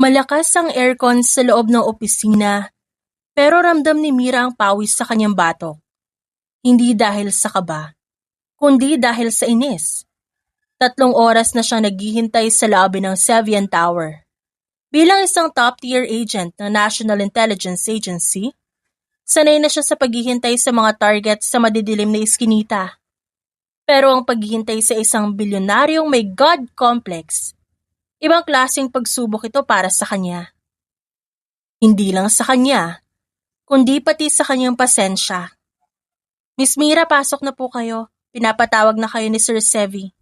Malakas ang aircon sa loob ng opisina, pero ramdam ni Mira ang pawis sa kanyang batok. Hindi dahil sa kaba, kundi dahil sa inis. 3 oras na siyang naghihintay sa lobby ng Sevian Tower. Bilang isang top-tier agent ng National Intelligence Agency, sanay na siya sa paghihintay sa mga target sa madidilim na iskinita. Pero ang paghihintay sa isang bilyonaryong may God complex, ibang klaseng pagsubok ito para sa kanya. Hindi lang sa kanya, kundi pati sa kanyang pasensya. Miss Mira, pasok na po kayo. Pinapatawag na kayo ni Sir Sevi.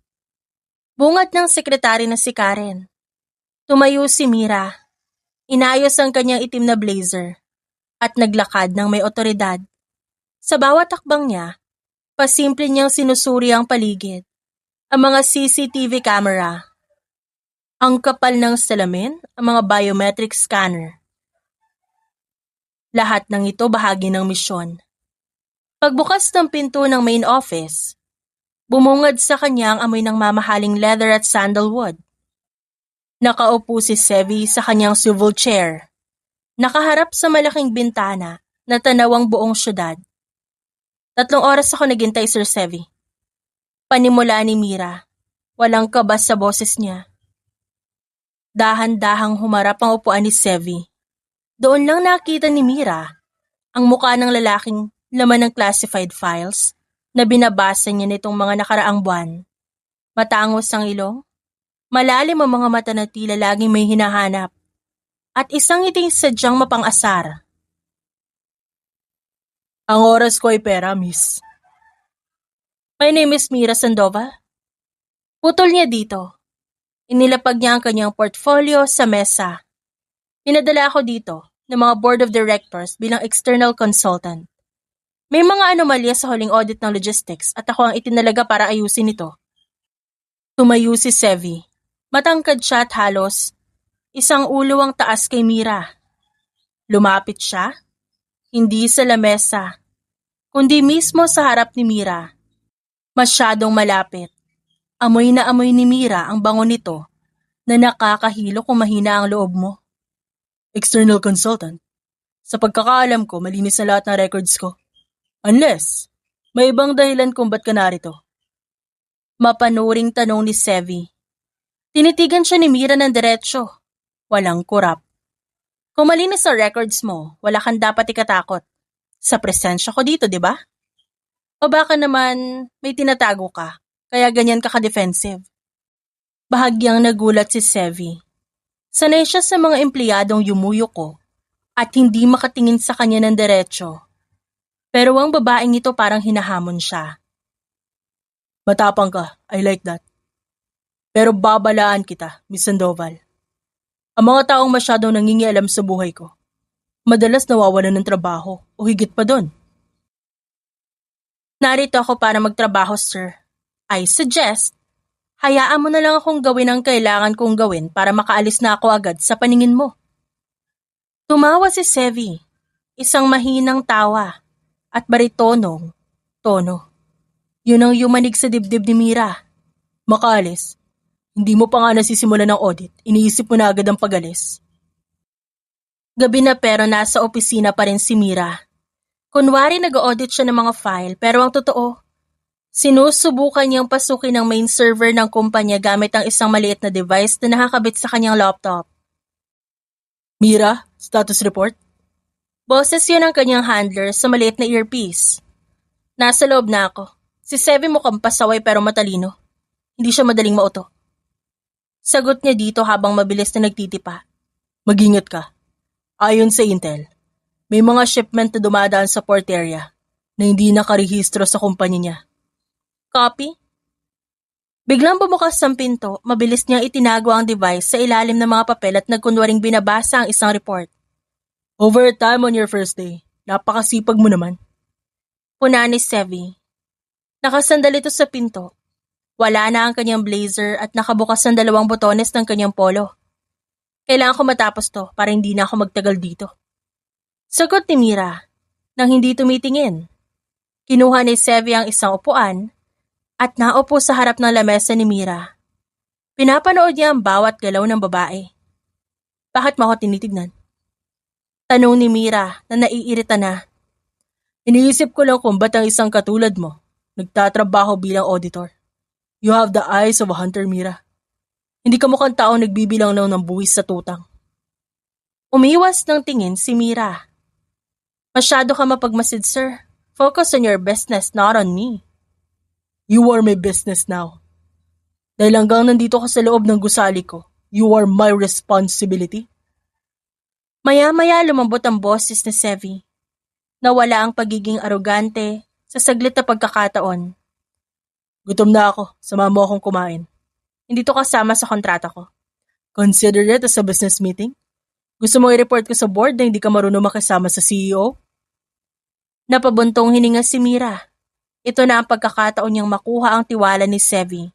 Bungad ng sekretary na si Karen. Tumayo si Mira. Inayos ang kanyang itim na blazer at naglakad ng may otoridad. Sa bawat takbang niya, pasimple niyang sinusuri ang paligid, ang mga CCTV camera, ang kapal ng salamin, ang mga biometric scanner. Lahat ng ito bahagi ng misyon. Pagbukas ng pinto ng main office, bumungad sa kanya ang amoy ng mamahaling leather at sandalwood. Nakaupo si Sevi sa kanyang swivel chair, nakaharap sa malaking bintana na tanawang buong syudad. 3 oras ako naghintay, Sir Sevi. Panimula ni Mira, walang kabas sa boses niya. Dahan-dahang humarap ang upuan ni Sevi. Doon lang nakita ni Mira ang mukha ng lalaking laman ng classified files na binabasa niya nitong mga nakaraang buwan. Matangos ang ilong, malalim ang mga mata na tila laging may hinahanap, at isang ngiting sadyang mapang-asar. Ang oras ko ay pera, miss. My name is Mira Sandoval. Putol niya dito. Inilapag niya ang kanyang portfolio sa mesa. Pinadala ako dito ng mga board of directors bilang external consultant. May mga anomalya sa huling audit ng logistics at ako ang itinalaga para ayusin ito. Tumayo si Sevi. Matangkad siya at halos isang ulo ang taas kay Mira. Lumapit siya, hindi sa lamesa, kundi mismo sa harap ni Mira. Masyadong malapit. Amoy na amoy ni Mira ang bango nito na nakakahilo kung mahina ang loob mo. External consultant. Sa pagkakaalam ko, malinis na lahat ng records ko. Unless, may ibang dahilan kung ba't ka narito. Mapanuring tanong ni Sevi. Tinitigan siya ni Mira ng diretsyo. Walang kurap. Kung malinis sa records mo, wala kang dapat ikatakot. Sa presensya ko dito, di ba? O baka naman may tinatago ka, kaya ganyan ka ka-defensive. Bahagyang nagulat si Sevi. Sanay siya sa mga empleyadong yumuyuko at hindi makatingin sa kanya ng diretsyo. Pero ang babaeng ito parang hinahamon siya. Matapang ka, I like that. Pero babalaan kita, Miss Sandoval. Ang mga taong masyadong nangingialam sa buhay ko, madalas nawawalan ng trabaho o higit pa doon. Narito ako para magtrabaho, sir. I suggest, hayaan mo na lang akong gawin ang kailangan kong gawin para makaalis na ako agad sa paningin mo. Tumawa si Sevi, isang mahinang tawa at baritonong tono. Yun ang yumanig sa dibdib ni Mira. Makaalis, hindi mo pa nga nasisimulan ng audit, iniisip mo na agad ang pag-alis. Gabi na pero nasa opisina pa rin si Mira. Kunwari nag-audit siya ng mga file pero ang totoo, sinusubukan niyang pasukin ang main server ng kumpanya gamit ang isang maliit na device na nakakabit sa kanyang laptop. Mira, status report? Boses yun ang kanyang handler sa maliit na earpiece. Nasa loob na ako. Si Sevi mukhang pasaway pero matalino. Hindi siya madaling mauto. Sagot niya dito habang mabilis na nagtitipa. Mag-ingat ka. Ayon sa Intel, may mga shipment na dumadaan sa port area na hindi nakarehistro sa kumpanya niya. Copy? Biglang bumukas ang pinto, mabilis niyang itinago ang device sa ilalim ng mga papel at nagkunwaring binabasa ang isang report. Overtime on your first day. Napakasipag mo naman. Puna ni Sevi. Nakasandal ito sa pinto. Wala na ang kanyang blazer at nakabukas ang 2 botones ng kanyang polo. Kailangan ko matapos to para hindi na ako magtagal dito. Sagot ni Mira, nang hindi tumitingin. Kinuha ni Sevi ang isang upuan at naupo sa harap ng lamesa ni Mira. Pinapanood niya ang bawat galaw ng babae. Bakit mo ako tinitignan? Tanong ni Mira na naiirita na. Iniisip ko lang kung ba't ang isang katulad mo nagtatrabaho bilang auditor. You have the eyes of a hunter, Mira. Hindi ka mukhang taong nagbibilang lang ng buwis sa tutang. Umiwas ng tingin si Mira. Masyado ka mapagmasid, sir. Focus on your business, not on me. You are my business now. Dahil hanggang nandito ka sa loob ng gusali ko, you are my responsibility. Maya-maya lumambot ang boses ni Sevi. Nawala ang pagiging arogante sa saglit na pagkakataon. Gutom na ako, sama mo akong kumain. Hindi to kasama sa kontrata ko. Consider it as a business meeting. Gusto mo i-report ko sa board na hindi ka marunong makisama sa CEO? Napabuntong hininga si Mira. Ito na ang pagkakataon niyang makuha ang tiwala ni Sevi.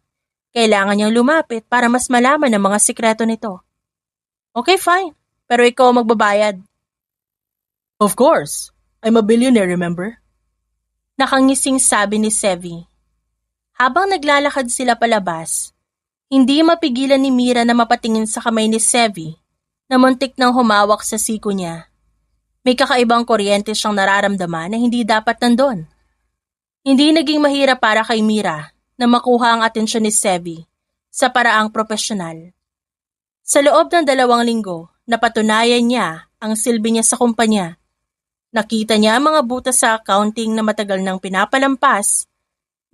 Kailangan niyang lumapit para mas malaman ang mga sikreto nito. Okay, fine. Pero ikaw ang magbabayad. Of course. I'm a billionaire, remember? Nakangising sabi ni Sevi. Habang naglalakad sila palabas, hindi mapigilan ni Mira na mapatingin sa kamay ni Sevi na muntik nang humawak sa siko niya. May kakaibang kuryente siyang nararamdaman na hindi dapat nandun. Hindi naging mahirap para kay Mira na makuha ang atensyon ni Sevi sa paraang propesyonal. Sa loob ng 2 linggo, napatunayan niya ang silbi niya sa kumpanya. Nakita niya ang mga butas sa accounting na matagal nang pinapalampas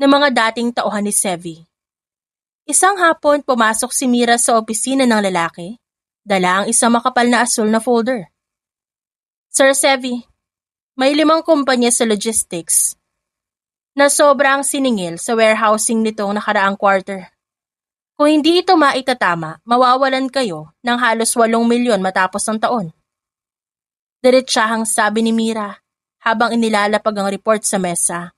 ng mga dating tauhan ni Sevi. Isang hapon, pumasok si Mira sa opisina ng lalaki, dala ang isang makapal na asul na folder. Sir Sevi, may 5 kumpanya sa logistics na sobrang siningil sa warehousing nitong nakaraang quarter. Kung hindi ito maitatama, mawawalan kayo ng halos 8 milyon matapos ang taon. Diretsahang sabi ni Mira habang inilalapag ang report sa mesa.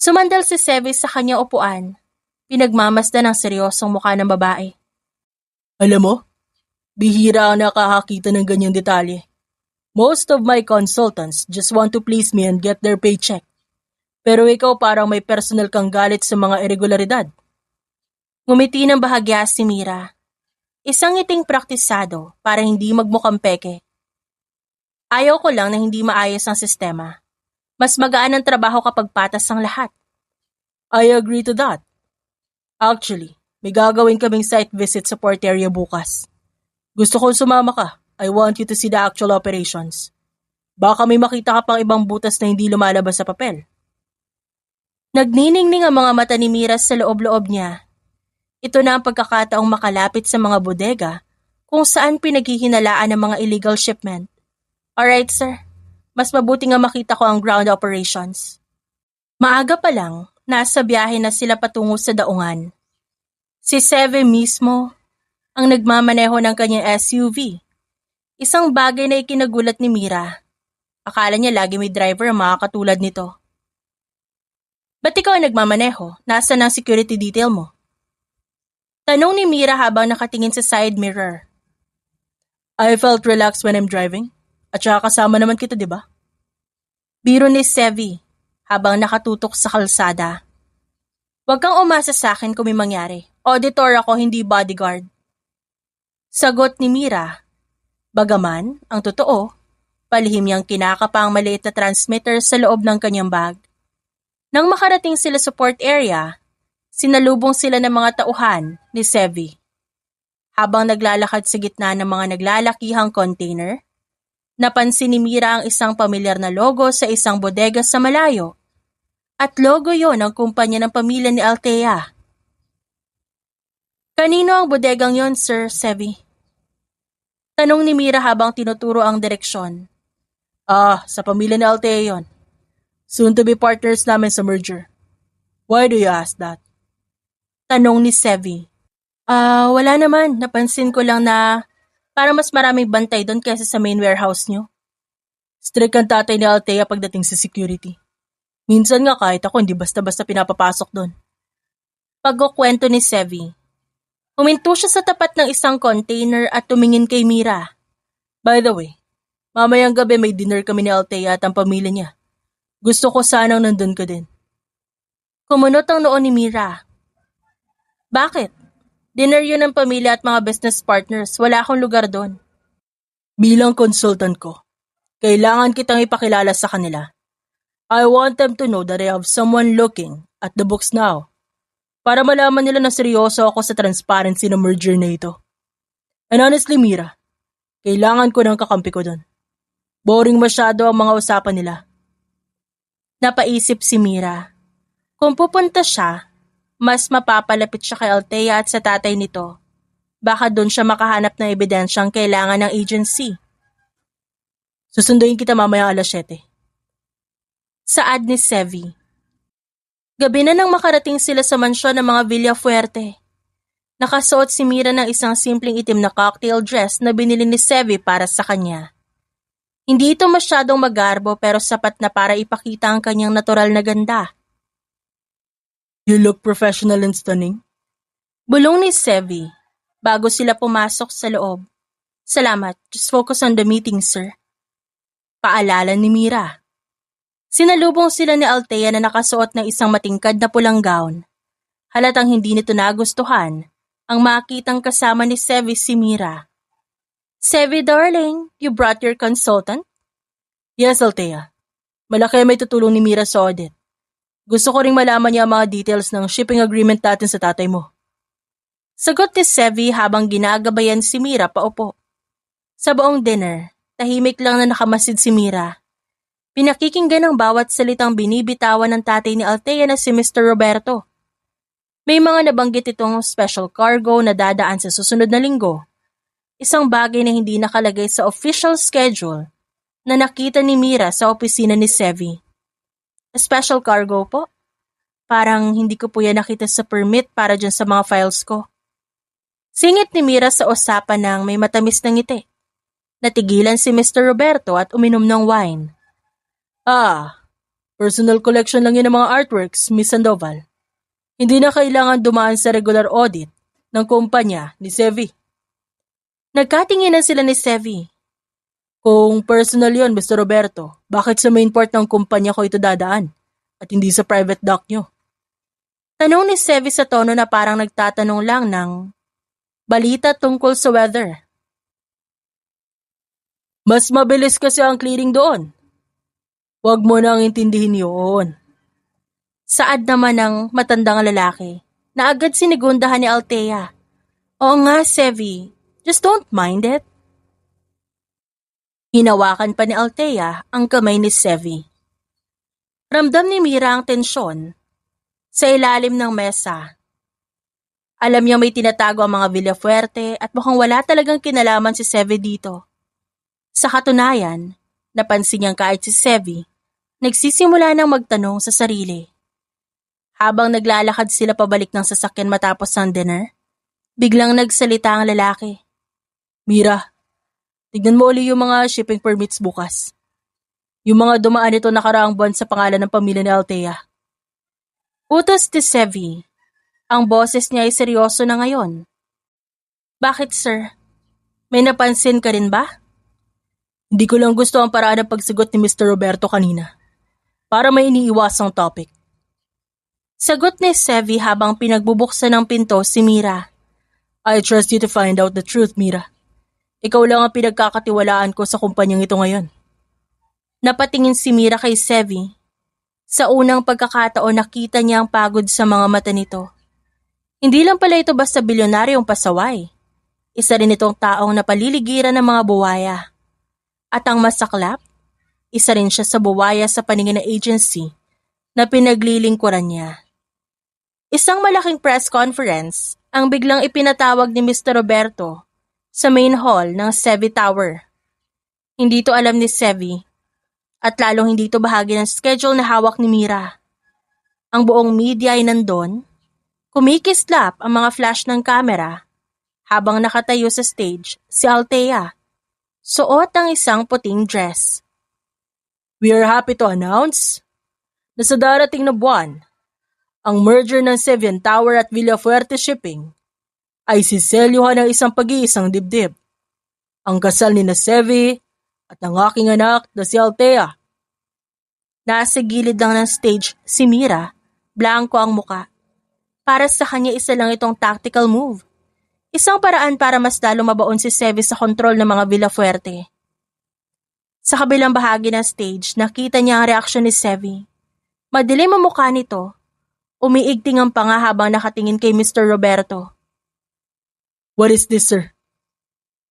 Sumandal si Sevi sa kanyang upuan. Pinagmamasdan ang seryosong mukha ng babae. Alam mo, bihira ang nakakakita ng ganyang detalye. Most of my consultants just want to please me and get their paycheck. Pero ikaw parang may personal kang galit sa mga irregularidad. Ngumiti ng bahagya si Mira. Isang ngiting praktisado para hindi magmukhang peke. Ayaw ko lang na hindi maayos ang sistema. Mas magaan ang trabaho kapag patas ang lahat. I agree to that. Actually, may gagawin kaming site visit sa port area bukas. Gusto kong sumama ka. I want you to see the actual operations. Baka may makita ka pang ibang butas na hindi lumalabas sa papel. Nagniningning ang mga mata ni Mira sa loob-loob niya. Ito na ang pagkakataong makalapit sa mga bodega kung saan pinaghihinalaan ang mga illegal shipment. Alright, sir. Mas mabuti nga makita ko ang ground operations. Maaga pa lang, nasa biyahe na sila patungo sa daungan. Si Seve mismo ang nagmamaneho ng kanyang SUV. Isang bagay na ikinagulat ni Mira. Akala niya lagi may driver ang mga katulad nito. Ba't ikaw ang nagmamaneho? Nasaan ang security detail mo? Tanong ni Mira habang nakatingin sa side mirror. I felt relaxed when I'm driving. At saka kasama naman kita, di ba? Biro ni Sevi habang nakatutok sa kalsada. Huwag kang umasa sa akin kung may mangyari. Auditor ako, hindi bodyguard. Sagot ni Mira. Bagaman, ang totoo, palihim niyang kinakapa ang maliit na transmitter sa loob ng kanyang bag. Nang makarating sila sa port area, sinalubong sila ng mga tauhan ni Sevi. Habang naglalakad sa gitna ng mga naglalakihang container, napansin ni Mira ang isang pamilyar na logo sa isang bodega sa malayo. At logo yon ang kumpanya ng pamilya ni Althea. Kanino ang bodegang yon, Sir Sevi? Tanong ni Mira habang tinuturo ang direksyon. Sa pamilya ni Althea yon. Soon to be partners namin sa merger. Why do you ask that? Tanong ni Sevi. Wala naman. Napansin ko lang na para mas maraming bantay doon kaysa sa main warehouse nyo. Strict ang tatay ni Althea pagdating sa security. Minsan nga kahit ako hindi basta-basta pinapapasok doon. Pagkukwento ni Sevi. Huminto siya sa tapat ng isang container at tumingin kay Mira. By the way, mamayang gabi may dinner kami ni Althea at ang pamilya niya. Gusto ko sanang nandun ka din. Kumunot ang noon ni Mira. Bakit? Dinner yun ng pamilya at mga business partners. Wala akong lugar doon. Bilang consultant ko, kailangan kitang ipakilala sa kanila. I want them to know that I have someone looking at the books now para malaman nila na seryoso ako sa transparency ng merger na ito. And honestly, Mira, kailangan ko ng kakampi ko doon. Boring masyado ang mga usapan nila. Napaisip si Mira. Kung pupunta siya, mas mapapalapit siya kay Althea at sa tatay nito. Baka doon siya makahanap ng ebidensyang kailangan ng agency. Susunduin kita mamaya alas 7. Saad ni Sevi. Gabi na nang makarating sila sa mansyon ng mga Villafuerte. Nakasuot si Mira ng isang simpleng itim na cocktail dress na binili ni Sevi para sa kanya. Hindi ito masyadong magarbo pero sapat na para ipakita ang kanyang natural na ganda. You look professional and stunning. Bulong ni Sevi bago sila pumasok sa loob. Salamat, just focus on the meeting, sir. Paalala ni Mira. Sinalubong sila ni Althea na nakasuot ng isang matingkad na pulang gown. Halatang hindi nito nagustuhan ang makitang kasama ni Sevi si Mira. Sevi, darling, you brought your consultant? Yes, Althea. Malaki may tutulong ni Mira sa audit. Gusto ko ring malaman niya ang mga details ng shipping agreement natin sa tatay mo. Sagot ni Sevi habang ginagabayan si Mira paupo. Sa buong dinner, tahimik lang na nakamasid si Mira. Pinakikinggan ang bawat salitang binibitawan ng tatay ni Althea na si Mr. Roberto. May mga nabanggit itong special cargo na dadaan sa susunod na linggo. Isang bagay na hindi nakalagay sa official schedule na nakita ni Mira sa opisina ni Sevi. Special cargo po? Parang hindi ko po yan nakita sa permit para dyan sa mga files ko. Singit ni Mira sa usapan ng may matamis na ngiti. Natigilan si Mr. Roberto at uminom ng wine. Personal collection lang yun ng mga artworks, Miss Sandoval. Hindi na kailangan dumaan sa regular audit ng kumpanya ni Sevi. Nagkatinginan sila ni Sevi. Kung personal yon, Mr. Roberto, bakit sa main port ng kumpanya ko ito dadaan at hindi sa private dock nyo? Tanong ni Sevi sa tono na parang nagtatanong lang ng balita tungkol sa weather. Mas mabilis kasi ang clearing doon. Huwag mo nang intindihin yun. Saad naman ng matandang lalaki na agad sinigundahan ni Althea. Oo nga, Sevi. Just don't mind it. Hinawakan pa ni Althea ang kamay ni Sevi. Ramdam ni Mira ang tensyon sa ilalim ng mesa. Alam niya may tinatago ang mga Villafuerte at mukhang wala talagang kinalaman si Sevi dito. Sa katunayan, napansin niyang kahit si Sevi, nagsisimula nang magtanong sa sarili. Habang naglalakad sila pabalik ng sasakyan matapos ang dinner, biglang nagsalita ang lalaki. Mira, tignan mo uli yung mga shipping permits bukas. Yung mga dumaan ito nakaraang buwan sa pangalan ng pamilya ni Althea. Utos ni Sevi. Ang boses niya ay seryoso na ngayon. Bakit, sir? May napansin ka rin ba? Hindi ko lang gusto ang paraan ng pagsagot ni Mr. Roberto kanina. Para may iniiwasang topic. Sagot ni Sevi habang pinagbubuksan ng pinto si Mira. I trust you to find out the truth, Mira. Ikaw lang ang pinagkakatiwalaan ko sa kumpanyang ito ngayon. Napatingin si Mira kay Sevi. Sa unang pagkakataon nakita niya ang pagod sa mga mata nito. Hindi lang pala ito basta bilyonaryong pasaway. Isa rin itong taong napaliligiran ng mga buwaya. At ang masaklap, isa rin siya sa buwaya sa paningin ng agency na pinaglilingkuran niya. Isang malaking press conference ang biglang ipinatawag ni Mr. Roberto sa main hall ng Sevi Tower. Hindi ito alam ni Sevi at lalong hindi ito bahagi ng schedule na hawak ni Mira. Ang buong media ay nandun, kumikislap ang mga flash ng kamera habang nakatayo sa stage si Althea. Suot ang isang puting dress. We are happy to announce na sa darating na buwan, ang merger ng Sevian Tower at Villafuerte Shipping ay siselyuhan ng isang pag-iisang dibdib. Ang kasal ni na Sevi at ang aking anak na si Althea. Nasa gilid lang ng stage si Mira, blanko ang muka. Para sa kanya isa lang itong tactical move. Isang paraan para mas lalo mabaon si Sevi sa kontrol ng mga Villafuerte. Sa kabilang bahagi ng stage, nakita niya ang reaksyon ni Sevi. Madilim ang mukha nito. Umiigting ang panga habang nakatingin kay Mr. Roberto. What is this, sir?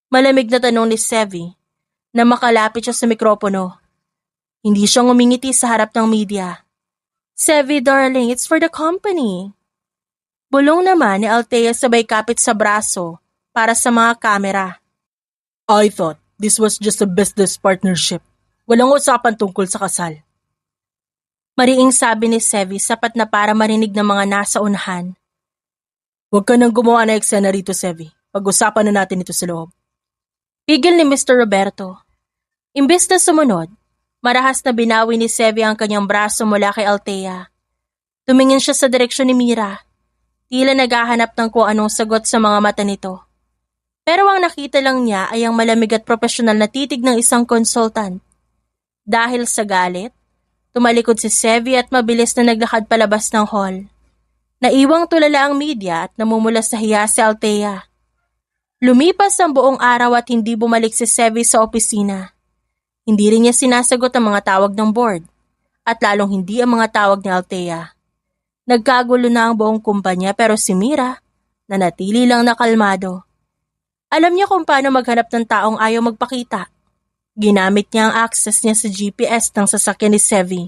Malamig na tanong ni Sevi na makalapit siya sa mikropono. Hindi siya ngumingiti sa harap ng media. Sevi, darling, it's for the company. Bulong naman ni Althea sabay kapit sa braso para sa mga kamera. I thought this was just a business partnership. Walang usapan tungkol sa kasal. Mariing sabi ni Sevi sapat na para marinig ng mga nasa unahan. Huwag ka nang gumawa ng eksena rito, Sevi. Pag-usapan na natin ito sa loob. Pigil ni Mr. Roberto. Imbes na sumunod, marahas na binawi ni Sevi ang kanyang braso mula kay Althea. Tumingin siya sa direksyon ni Mira. Tila naghahanap ng kung anong sagot sa mga mata nito. Pero ang nakita lang niya ay ang malamig at profesional na titig ng isang consultant. Dahil sa galit, tumalikod si Sevi at mabilis na naglakad palabas ng hall. Naiwang tulala ang media at namumula sa hiya si Althea. Lumipas ang buong araw at hindi bumalik si Sevi sa opisina. Hindi rin niya sinasagot ang mga tawag ng board at lalong hindi ang mga tawag ni Althea. Nagkagulo na ang buong kumpanya pero si Mira, nanatili lang nakalmado. Alam niya kung paano maghanap ng taong ayaw magpakita. Ginamit niya ang access niya sa GPS ng sasakyan ni Sevi.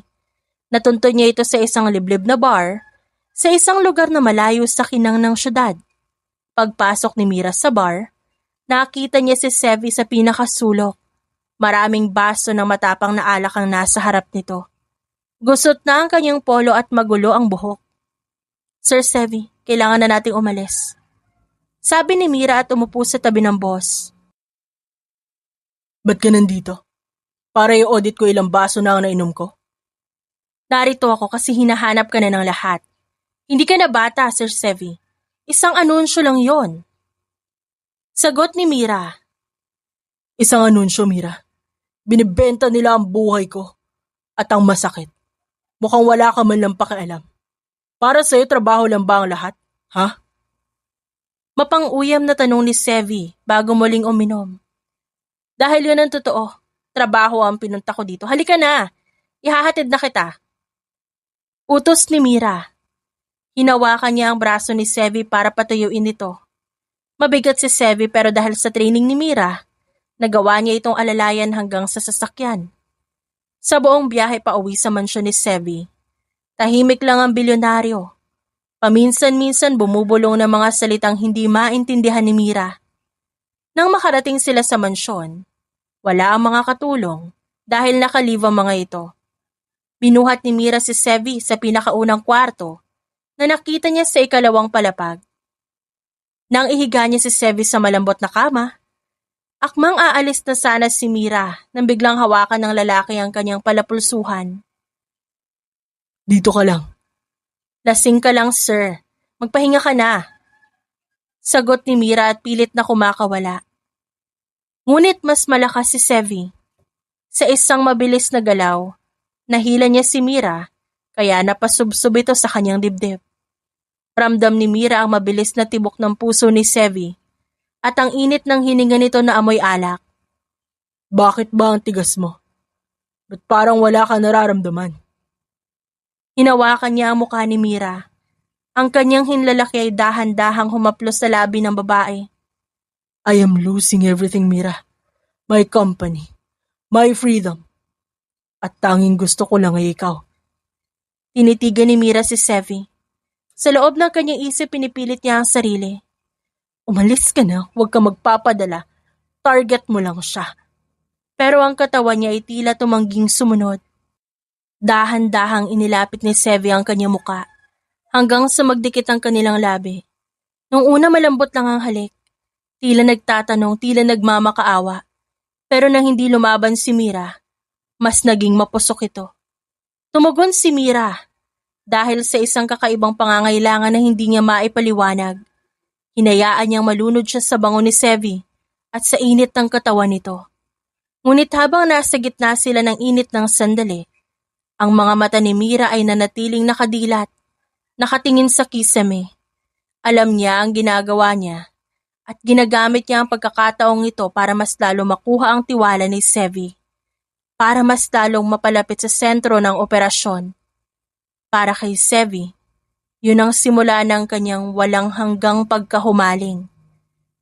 Natuntun niya ito sa isang liblib na bar, sa isang lugar na malayo sa kinang ng syudad. Pagpasok ni Mira sa bar, nakita niya si Sevi sa pinakasulok. Maraming baso ng matapang na alak ang nasa harap nito. Gusot na ang kanyang polo at magulo ang buhok. Sir Sevi, kailangan na nating umalis. Sabi ni Mira at umupo sa tabi ng boss. Ba't ka nandito? Para i-audit ko ilang baso na ang nainom ko? Narito ako kasi hinahanap ka na ng lahat. Hindi ka na bata, Sir Sevi. Isang anunsyo lang yon. Sagot ni Mira. Isang anunsyo, Mira. Binibenta nila ang buhay ko. At ang masakit, mukhang wala ka man lang pakialam. Para sa'yo, trabaho lang ba ang lahat? Ha? Mapang-uyam na tanong ni Sevi bago muling uminom. Dahil yun ang totoo, trabaho ang pinunta ko dito. Halika na, ihahatid na kita. Utos ni Mira. Hinawakan niya ang braso ni Sevi para patuyuin ito. Mabigat si Sevi pero dahil sa training ni Mira, nagawa niya itong alalayan hanggang sa sasakyan. Sa buong biyahe pa uwi sa mansyon ni Sevi, tahimik lang ang bilyonaryo. Paminsan-minsan bumubulong ng mga salitang hindi maintindihan ni Mira. Nang makarating sila sa mansyon, wala ang mga katulong dahil nakalive ang mga ito. Binuhat ni Mira si Sevi sa pinakaunang kwarto na nakita niya sa ikalawang palapag. Nang ihiga niya si Sevi sa malambot na kama, akmang aalis na sana si Mira nang biglang hawakan ng lalaki ang kanyang palapulsuhan. Dito ka lang. Lasing ka lang, sir. Magpahinga ka na. Sagot ni Mira at pilit na kumakawala. Ngunit mas malakas si Sevi. Sa isang mabilis na galaw, nahila niya si Mira kaya napasubsob ito sa kanyang dibdib. Ramdam ni Mira ang mabilis na tibok ng puso ni Sevi at ang init ng hininga nito na amoy alak. Bakit ba ang tigas mo? Ba't parang wala ka nararamdaman? Hinawakan niya ang mukha ni Mira. Ang kanyang hinlalaki ay dahan-dahang humaplos sa labi ng babae. I am losing everything, Mira. My company, my freedom. At tanging gusto ko lang ay ikaw. Tinitigan ni Mira si Sevi. Sa loob ng kanyang isip pinipilit niya ang sarili. Umalis ka na, huwag ka magpapadala. Target mo lang siya. Pero ang katawan niya ay tila tumangging sumunod. Dahan-dahang inilapit ni Sevi ang kanyang muka hanggang sa magdikit ang kanilang labi. Nung una malambot lang ang halik. Tila nagtatanong, tila nagmamakaawa. Pero nang hindi lumaban si Mira, mas naging mapusok ito. Tumugon si Mira dahil sa isang kakaibang pangangailangan na hindi niya maipaliwanag. Hinayaan niyang malunod siya sa bango ni Sevi at sa init ng katawan nito. Ngunit habang nasa gitna sila ng init ng sandali, ang mga mata ni Mira ay nanatiling nakadilat, nakatingin sa kisame. Alam niya ang ginagawa niya At ginagamit niya ang pagkakataong ito para mas lalo makuha ang tiwala ni Sevi. Para mas lalong mapalapit sa sentro ng operasyon. Para kay Sevi, yun ang simula ng kanyang walang hanggang pagkahumaling.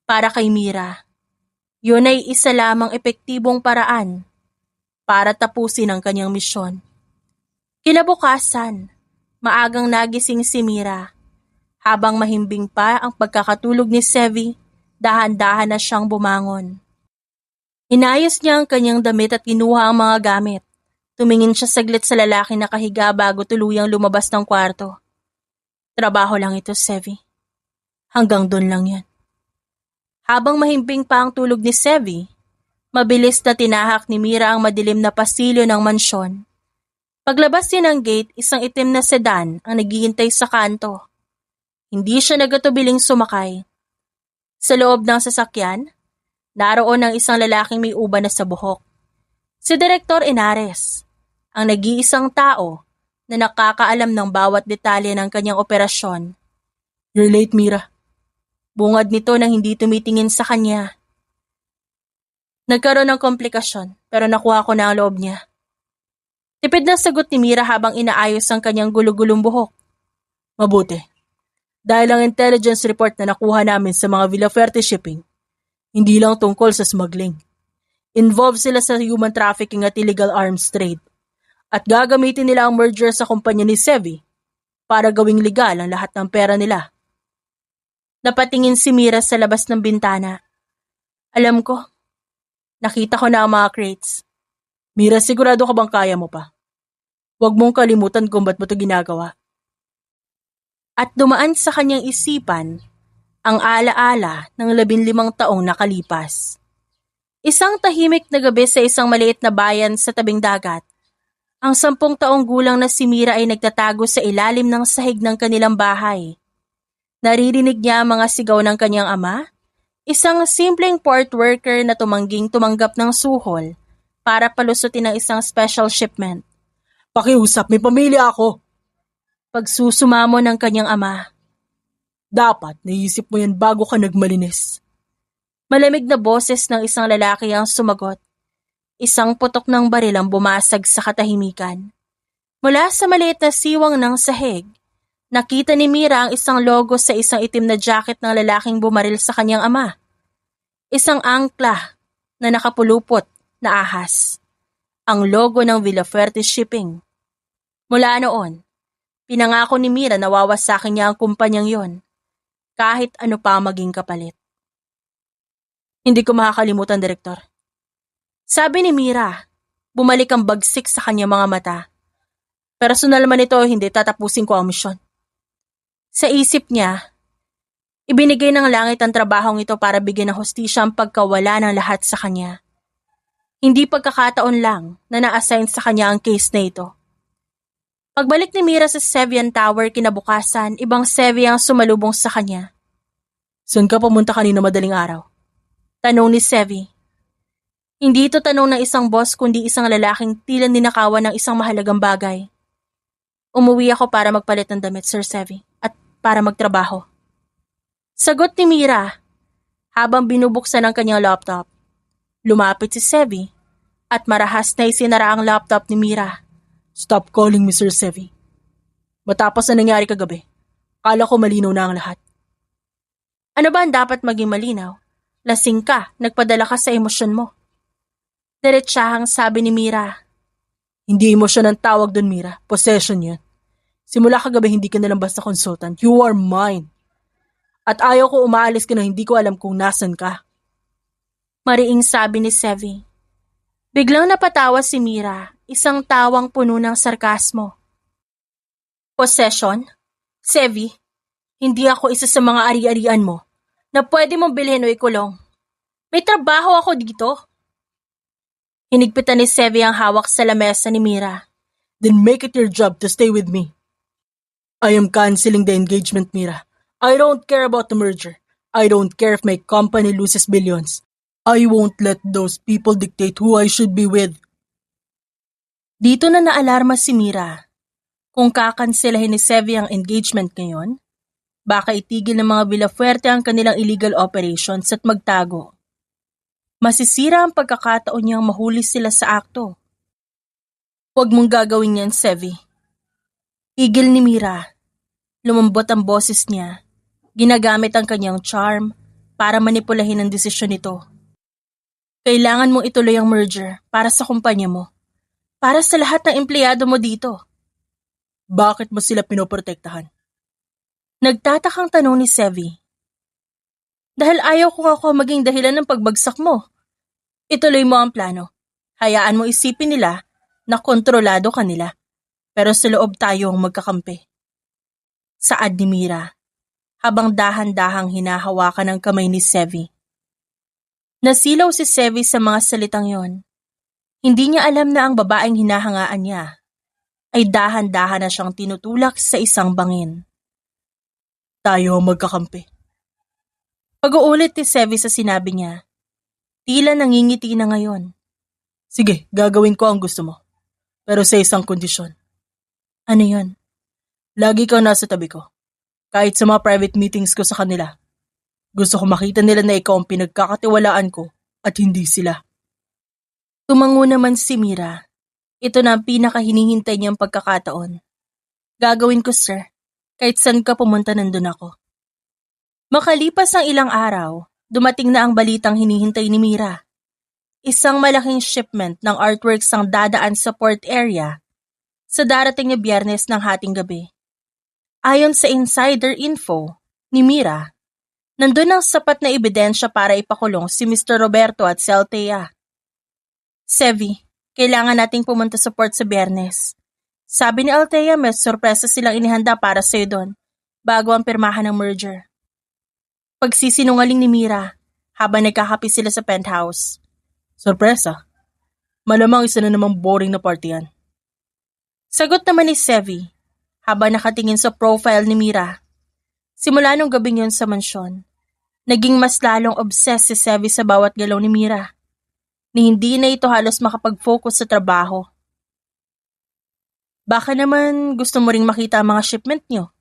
Para kay Mira, yun ay isa lamang epektibong paraan para tapusin ang kanyang misyon. Kinabukasan, maagang nagising si Mira. Habang mahimbing pa ang pagkakatulog ni Sevi, dahan-dahan na siyang bumangon. Inayos niya ang kanyang damit at kinuha ang mga gamit. Tumingin siya saglit sa lalaki na kahiga bago tuluyang lumabas ng kwarto. Trabaho lang ito, Sevi. Hanggang doon lang yan. Habang mahimbing pa ang tulog ni Sevi, mabilis na tinahak ni Mira ang madilim na pasilyo ng mansyon. Paglabas din ng gate, isang itim na sedan ang naghihintay sa kanto. Hindi siya nagatubiling sumakay. Sa loob ng sasakyan, naroon ang isang lalaking may uban na sa buhok. Si Direktor Henares, ang nag-iisang tao na nakakaalam ng bawat detalye ng kanyang operasyon. You're late, Mira. Bungad nito nang hindi tumitingin sa kanya. Nagkaroon ng komplikasyon pero nakuha ko na ang loob niya. Tipid na sagot ni Mira habang inaayos ang kanyang gulugulong buhok. Mabuti. Dahil ang intelligence report na nakuha namin sa mga Villaferte shipping, hindi lang tungkol sa smuggling. Involved sila sa human trafficking at illegal arms trade. At gagamitin nila ang merger sa kumpanya ni Sevi para gawing legal ang lahat ng pera nila. Napatingin si Mira sa labas ng bintana. Alam ko, nakita ko na ang mga crates. Mira, sigurado ka bang kaya mo pa? Huwag mong kalimutan kung ba't mo ito ginagawa. At dumaan sa kanyang isipan ang alaala ng 15 taong nakalipas. Isang tahimik na gabi sa isang maliit na bayan sa tabing dagat. Ang 10 taong gulang na si Mira ay nagtatago sa ilalim ng sahig ng kanilang bahay. Naririnig niya ang mga sigaw ng kanyang ama, isang simpleng port worker na tumangging-tumanggap ng suhol para palusutin ang isang special shipment. Pakiusap, may pamilya ako. Pagsusumamo ng kanyang ama. Dapat naisip mo yan bago ka nagmalinis. Malamig na boses ng isang lalaki ang sumagot. Isang putok ng baril ang bumasag sa katahimikan. Mula sa maliit na siwang ng sahig, nakita ni Mira ang isang logo sa isang itim na jacket ng lalaking bumaril sa kanyang ama. Isang angkla na nakapulupot na ahas. Ang logo ng Villaferte Shipping. Mula noon, pinangako ni Mira na wawasakin niya ang kumpanyang yon, kahit ano pa maging kapalit. Hindi ko makakalimutan, Direktor. Sabi ni Mira, bumalik ang bagsik sa kanyang mga mata. Personal man ito, hindi tatapusin ko ang misyon. Sa isip niya, ibinigay ng langit ang trabahong ito para bigyan ng hustisya ang pagkawala ng lahat sa kanya. Hindi pagkakataon lang na na-assign sa kanya ang case na ito. Pagbalik ni Mira sa Sevian Tower kinabukasan, ibang Sevi ang sumalubong sa kanya. Saan ka pumunta kanina madaling araw? Tanong ni Sevi. Hindi ito tanong ng isang boss kundi isang lalaking tila ninakawan ng isang mahalagang bagay. Umuwi ako para magpalit ng damit, Sir Sevi, at para magtrabaho. Sagot ni Mira habang binubuksan ang kanyang laptop. Lumapit si Sevi at marahas na isinara ang laptop ni Mira. Stop calling me Sir Sevi. Matapos na nangyari kagabi, akala ko malinaw na ang lahat. Ano ba ang dapat maging malinaw? Lasing ka, nagpadala ka sa emosyon mo. Diretsahang sabi ni Mira. Hindi emosyon ang tawag doon, Mira. Possession yun. Simula kagabi hindi ka nalang basta consultant. You are mine. At ayaw ko umaalis ka na hindi ko alam kung nasan ka. Mariing sabi ni Sevi. Biglang napatawa si Mira, isang tawang puno ng sarkasmo. Possession? Sevi, hindi ako isa sa mga ari-arian mo na pwede mong bilhin o ikulong. May trabaho ako dito. Hinigpitan ni Sevi ang hawak sa lamesa ni Mira. Then make it your job to stay with me. I am canceling the engagement, Mira. I don't care about the merger. I don't care if my company loses billions. I won't let those people dictate who I should be with. Dito na naalarma si Mira. Kung kakanselahin ni Sevi ang engagement ngayon, Baka itigil ng mga Villafuerte ang kanilang illegal operations at magtago. Masisira ang pagkakataon niyang mahuli sila sa akto. Huwag mong gagawin yan, Sevi. Igil ni Mira. Lumambot ang boses niya. Ginagamit ang kanyang charm para manipulahin ang desisyon nito. Kailangan mong ituloy ang merger para sa kumpanya mo. Para sa lahat ng empleyado mo dito. Bakit mo sila pinoprotektahan? Nagtatakang tanong ni Sevi. Dahil ayaw ko ako maging dahilan ng pagbagsak mo. Ituloy mo ang plano. Hayaan mo isipin nila na kontrolado ka nila. Pero sa loob tayo ang magkakampi. Saad ni Mira, habang dahan-dahang hinahawakan ang kamay ni Sevi. Nasilaw si Sevi sa mga salitang yon. Hindi niya alam na ang babaeng hinahangaan niya ay dahan-dahan na siyang tinutulak sa isang bangin. Tayo ang magkakampi. Pag-uulit ni Sevi sa sinabi niya, tila nangingiti na ngayon. Sige, gagawin ko ang gusto mo. Pero sa isang kondisyon. Ano yon? Lagi kang nasa tabi ko. Kahit sa mga private meetings ko sa kanila. Gusto ko makita nila na ikaw ang pinagkakatiwalaan ko at hindi sila. Tumango naman si Mira. Ito na ang pinakahinihintay niyang pagkakataon. Gagawin ko, sir. Kahit saan ka pumunta, nandun ako. Makalipas ang ilang araw, dumating na ang balitang hinihintay ni Mira. Isang malaking shipment ng artworks ang dadaan sa port area sa darating na Biyernes ng hating gabi. Ayon sa insider info ni Mira, nandun ang sapat na ebidensya para ipakulong si Mr. Roberto at si Althea. Sevi, kailangan nating pumunta sa port sa Biyernes. Sabi ni Althea may sorpresa silang inihanda para sa'yo doon bago ang pirmahan ng merger. Pagsisinungaling ni Mira habang nagkakape sila sa penthouse. Sorpresa? Malamang isa na namang boring na party yan. Sagot naman ni Sevi habang nakatingin sa profile ni Mira. Simula nung gabing yun sa mansyon, naging mas lalong obsessed si Sevi sa bawat galaw ni Mira, ni hindi na ito halos makapag-focus sa trabaho. Baka naman gusto mo ring makita ang mga shipment niyo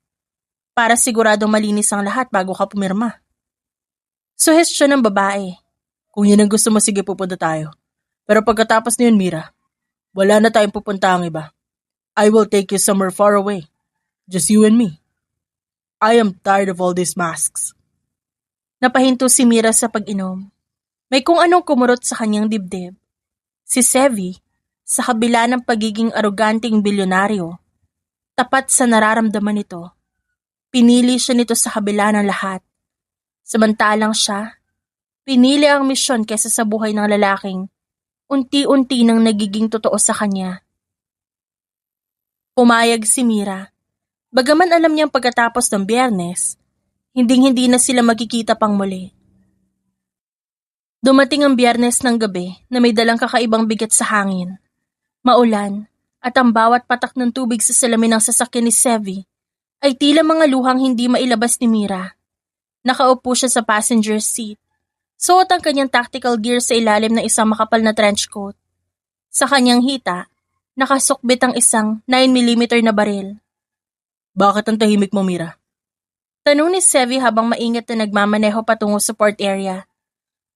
para siguradong malinis ang lahat bago ka pumirma. Suhestyon ng babae. Kung yan ang gusto mo, sige pupunta tayo. Pero pagkatapos na yun, Mira, wala na tayong pupunta ang iba. I will take you somewhere far away. Just you and me. I am tired of all these masks. Napahinto si Mira sa pag-inom. May kung anong kumurot sa kanyang dibdib. Si Sevi, sa kabila ng pagiging aroganting bilyonaryo, tapat sa nararamdaman nito, pinili siya nito sa kabila ng lahat. Samantalang siya, pinili ang misyon kaysa sa buhay ng lalaking unti-unti nang nagiging totoo sa kanya. Pumayag si Mira. Bagaman alam niyang pagkatapos ng Biyernes, hinding-hindi na sila magkikita pang muli. Dumating ang Biyernes ng gabi na may dalang kakaibang bigat sa hangin. Maulan, at ang bawat patak ng tubig sa salamin ng sasakyan ni Sevi ay tila mga luhang hindi mailabas ni Mira. Nakaupo siya sa passenger seat. Suot ang kanyang tactical gear sa ilalim ng isang makapal na trench coat. Sa kanyang hita, nakasukbit ang isang 9mm na baril. Bakit ang tahimik mo, Mira? Tanong ni Sevi habang maingat na nagmamaneho patungo sa port area.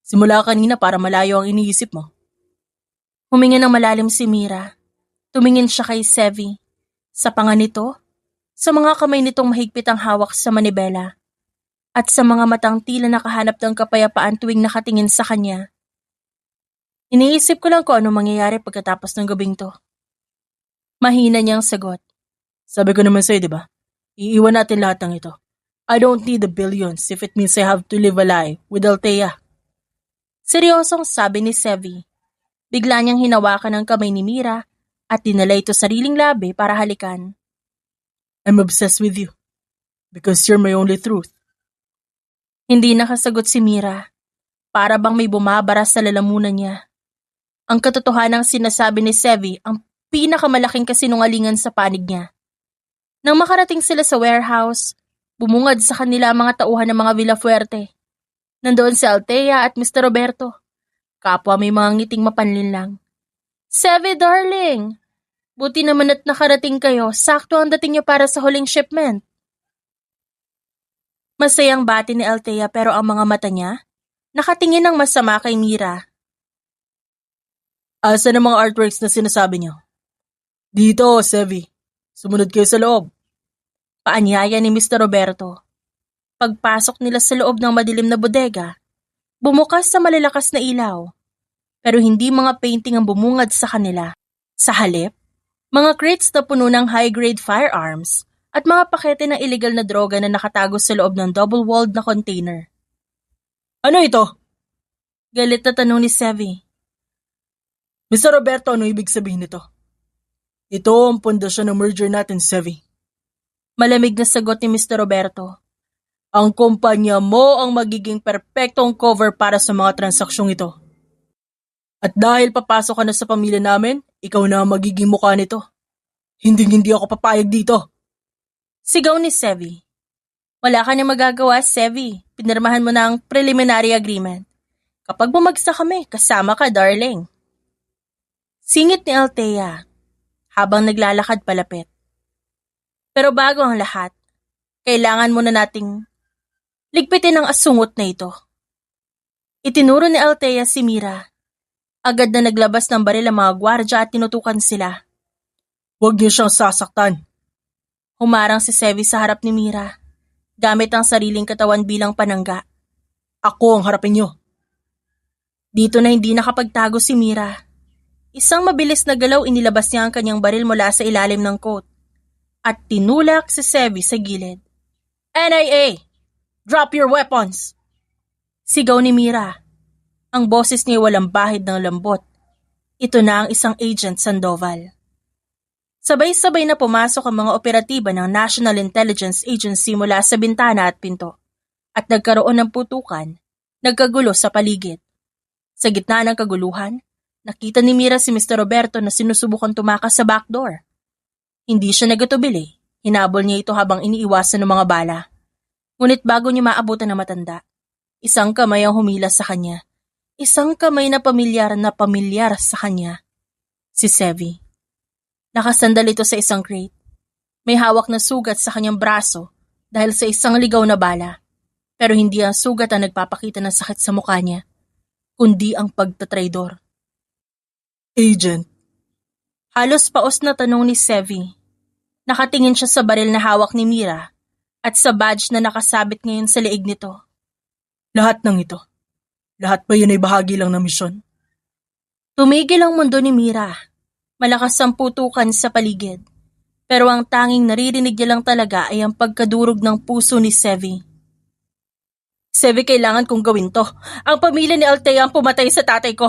Simula kanina para malayo ang iniisip mo. Huminga ng malalim si Mira. Tumingin siya kay Sevi. Sa panga nito, sa mga kamay nitong mahigpit ang hawak sa manibela, at sa mga matang tila nakahanap ng kapayapaan tuwing nakatingin sa kanya. Iniisip ko lang kung ano mangyayari pagkatapos ng gabing to. Mahina niyang sagot. Sabi ko naman sa'yo, di ba? Iiwan natin lahat ng ito. I don't need the billions if it means I have to live a lie with Althea. Seryosong sabi ni Sevi. Bigla niyang hinawakan ang kamay ni Mira at dinala ito sa sariling labi para halikan. I'm obsessed with you because you're my only truth. Hindi nakasagot si Mira. Para bang may bumabara sa lalamunan niya. Ang katotohanang sinasabi ni Sevi ang pinakamalaking kasinungalingan sa panig niya. Nang makarating sila sa warehouse, bumungad sa kanila ang mga tauhan ng mga Villafuerte. Nandoon si Althea at Mr. Roberto. Kapwa may mga ngiting mapanlinlang. Sevi, darling! Buti naman at nakarating kayo. Sakto ang dating niyo para sa huling shipment. Masayang bati ni Althea pero ang mga mata niya, nakatingin ng masama kay Mira. Asa ng mga artworks na sinasabi niyo? Dito, Sevi. Sumunod kayo sa loob. Paanyaya ni Mr. Roberto. Pagpasok nila sa loob ng madilim na bodega, bumukas sa malalakas na ilaw. Pero hindi mga painting ang bumungad sa kanila. Sa halip, mga crates na puno ng high-grade firearms at mga pakete ng illegal na droga na nakatago sa loob ng double-walled na container. Ano ito? Galit na tanong ni Sevi. Mr. Roberto, ano ibig sabihin nito? Ito ang pundasyon ng merger natin, Sevi. Malamig na sagot ni Mr. Roberto. Ang kumpanya mo ang magiging perpektong cover para sa mga transaksyong ito. At dahil papasok ka na sa pamilya namin, ikaw na ang magiging mukha nito. Hindi ako papayag dito. Sigaw ni Sevi. Wala ka na magagawa, Sevi. Pinirmahan mo na ang preliminary agreement. Kapag bumagsak kami, kasama ka, darling. Singit ni Althea habang naglalakad palapit. Pero bago ang lahat, kailangan muna nating ligpitin ang asungot na ito. Itinuro ni Althea si Mira. Agad na naglabas ng baril ang mga gwardya at tinutukan sila. Huwag niyo siyang sasaktan. Humarang si Sevi sa harap ni Mira, gamit ang sariling katawan bilang panangga. Ako ang harapin niyo. Dito na hindi nakapagtago si Mira. Isang mabilis na galaw inilabas niya ang kanyang baril mula sa ilalim ng coat at tinulak si Sevi sa gilid. NIA! Drop your weapons! Sigaw ni Mira. Ang boses niya walang bahid ng lambot. Ito na ang isang agent Sandoval. Sabay-sabay na pumasok ang mga operatiba ng National Intelligence Agency mula sa bintana at pinto at nagkaroon ng putukan, nagkagulo sa paligid. Sa gitna ng kaguluhan, nakita ni Mira si Mr. Roberto na sinusubukan tumakas sa backdoor. Hindi siya nagatubili, hinabol niya ito habang iniiwasan ng mga bala. Ngunit bago niya maabutan ng matanda, isang kamay ang humila sa kanya. Isang kamay na pamilyar sa kanya. Si Sevi. Nakasandal ito sa isang crate. May hawak na sugat sa kanyang braso dahil sa isang ligaw na bala. Pero hindi ang sugat ang nagpapakita ng sakit sa mukha niya, kundi ang pagtatraidor. Agent. Halos paos na tanong ni Sevi. Nakatingin siya sa baril na hawak ni Mira at sa badge na nakasabit ngayon sa leeg nito. Lahat ng ito. Lahat ba yun ay bahagi lang ng misyon? Tumigil ang mundo ni Mira. Malakas ang putukan sa paligid. Pero ang tanging naririnig niya lang talaga ay ang pagkadurog ng puso ni Sevi. Sevi, kailangan kong gawin to. Ang pamilya ni Althea ang pumatay sa tatay ko.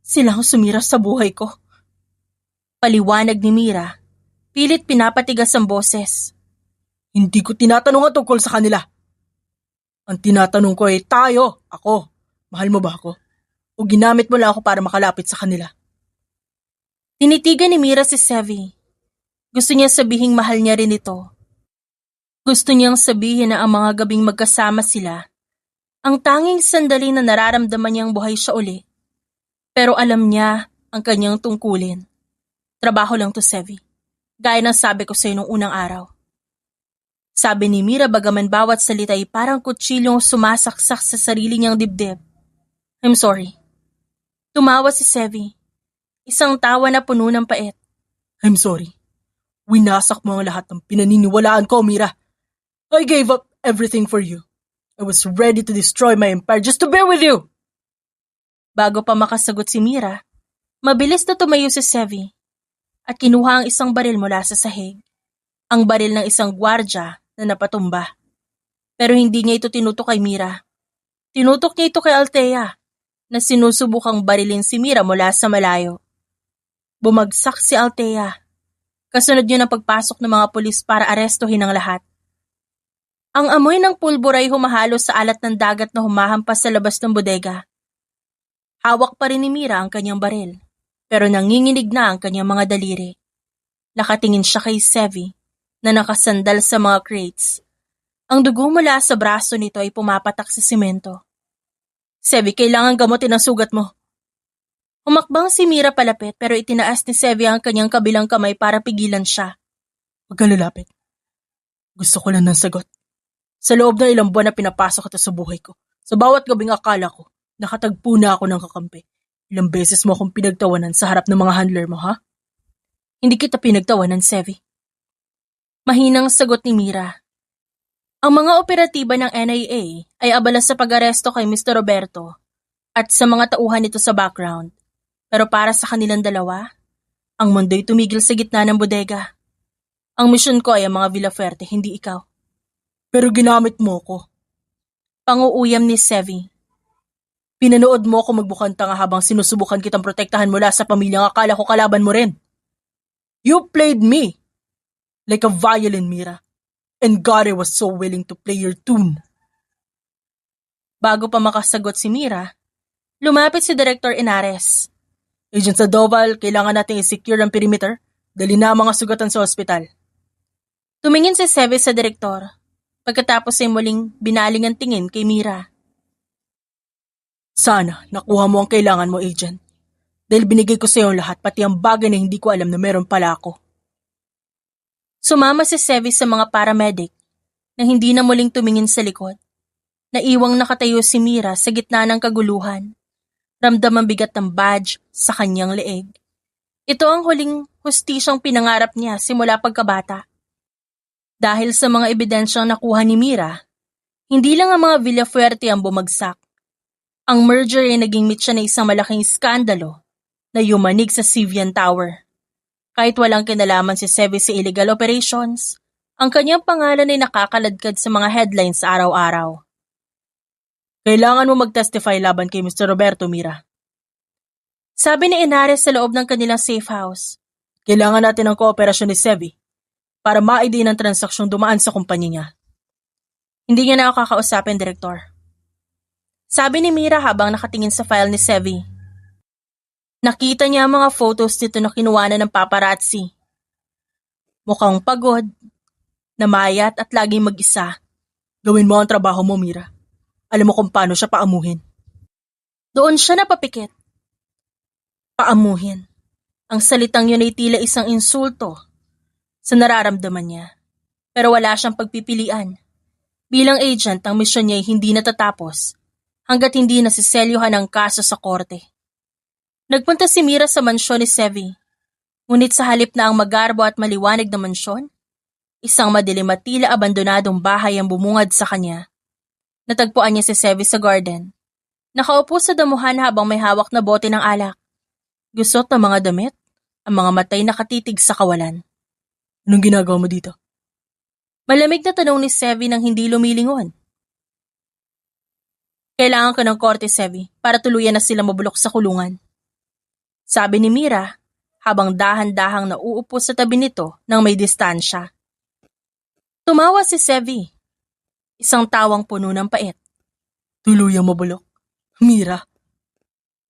Sila ang sumira sa buhay ko. Paliwanag ni Mira. Pilit pinapatigas ang boses. Hindi ko tinatanong ang tungkol sa kanila. Ang tinatanong ko ay ako. Mahal mo ba ako? O ginamit mo lang ako para makalapit sa kanila? Tinitigan ni Mira si Sevi. Gusto niya sabihing mahal niya rin ito. Gusto niyang sabihin na ang mga gabing magkasama sila, ang tanging sandali na nararamdaman niyang buhay siya uli. Pero alam niya ang kanyang tungkulin. Trabaho lang to, Sevi. Gaya ng sabi ko sa'yo nung unang araw. Sabi ni Mira bagaman bawat salita ay parang kutsilyong sumasaksak sa sarili niyang dibdib. I'm sorry. Tumawa si Sevi. Isang tawa na puno ng pait. I'm sorry. Winasak mo ang lahat ng pinaniniwalaan ko, Mira. I gave up everything for you. I was ready to destroy my empire just to be with you. Bago pa makasagot si Mira, mabilis na tumayo si Sevi at kinuha ang isang baril mula sa sahig. Ang baril ng isang gwardya na napatumba. Pero hindi niya ito tinutok kay Mira. Tinutok niya ito kay Althea na sinusubukang barilin si Mira mula sa malayo. Bumagsak si Althea. Kasunod niya ng pagpasok ng mga pulis para arestuhin ang lahat. Ang amoy ng pulbura ay humahalo sa alat ng dagat na humahampas sa labas ng bodega. Hawak pa rin ni Mira ang kanyang baril, pero nanginginig na ang kanyang mga daliri. Nakatingin siya kay Sevi na nakasandal sa mga crates. Ang dugo mula sa braso nito ay pumapatak sa simento. Sevi, kailangan gamutin ang sugat mo. Humakbang si Mira palapit pero itinaas ni Sevi ang kanyang kabilang kamay para pigilan siya. Huwag ka lalapit. Gusto ko lang ng sagot. Sa loob ng ilang buwan na pinapasok kita sa buhay ko, sa bawat gabing akala ko, nakatagpo na ako ng kakampi. Ilang beses mo akong pinagtawanan sa harap ng mga handler mo, ha? Hindi kita pinagtawanan, Sevi. Mahinang sagot ni Mira. Ang mga operatiba ng NIA ay abala sa pag-aresto kay Mr. Roberto at sa mga tauhan nito sa background. Pero para sa kanilang dalawa, ang mundo'y tumigil sa gitna ng bodega. Ang misyon ko ay ang mga Villafuerte, hindi ikaw. Pero ginamit mo ko. Panguuyam ni Sevi. Pinanood mo ako magbukang tanga habang sinusubukan kitang protektahan mula sa pamilyang akala ko kalaban mo rin. You played me like a violin, Mira. And God, I was so willing to play your tune. Bago pa makasagot si Mira, lumapit si Director Inares. Agent Sandoval, kailangan nating i-secure ang perimeter. Dali na ang mga sugatan sa ospital. Tumingin si Sevi sa direktor, pagkatapos ay muling binaling ang tingin kay Mira. Sana, nakuha mo ang kailangan mo, Agent. Dahil binigay ko sa iyo lahat, pati ang bagay na hindi ko alam na meron pala ako. Sumama si Sevi sa mga paramedic na hindi na muling tumingin sa likod. Naiwang nakatayo si Mira sa gitna ng kaguluhan. Ramdam ang bigat ng badge sa kanyang leeg. Ito ang huling hustisyang pinangarap niya simula pagkabata. Dahil sa mga ebidensyang nakuha ni Mira, hindi lang ang mga Villafuerte ang bumagsak. Ang merger ay naging mitya na isang malaking skandalo na yumanig sa Sivian Tower. Kahit walang kinalaman si Sevi sa illegal operations, ang kanyang pangalan ay nakakaladkad sa mga headlines araw-araw. Kailangan mo mag-testify laban kay Mr. Roberto, Mira. Sabi ni Inares sa loob ng kanilang safe house. Kailangan natin ng kooperasyon ni Sevi para ma-ID ng transaksyong dumaan sa kumpanya niya. Hindi niya na ako kakausapin, Direktor. Sabi ni Mira habang nakatingin sa file ni Sevi. Nakita niya ang mga photos nito na kinuha na ng paparazzi. Mukhang pagod, namayat at laging mag-isa. Gawin mo ang trabaho mo, Mira. Alam mo kung paano siya paamuhin. Doon siya napapikit. Paamuhin. Ang salitang yun ay tila isang insulto sa nararamdaman niya. Pero wala siyang pagpipilian. Bilang agent, ang misyon niya ay hindi natatapos hanggat hindi nasiselyuhan ang kaso sa korte. Nagpunta si Mira sa mansyon ni Sevi. Ngunit sa halip na ang magarbo at maliwanag na mansyon, isang madilim at tila abandonadong bahay ang bumungad sa kanya. Natagpuan niya si Sevi sa garden. Nakaupo sa damuhan habang may hawak na bote ng alak. Gusot ng mga damit, ang mga matay nakatitig sa kawalan. Anong ginagawa mo dito? Malamig na tanong ni Sevi nang hindi lumilingon. Kailangan ko ng korte, Sevi, para tuluyan na sila mabulok sa kulungan. Sabi ni Mira, habang dahan-dahang nauupo sa tabi nito nang may distansya. Tumawa si Sevi. Isang tawang puno ng pait. Tuluyang mabulok? Mira,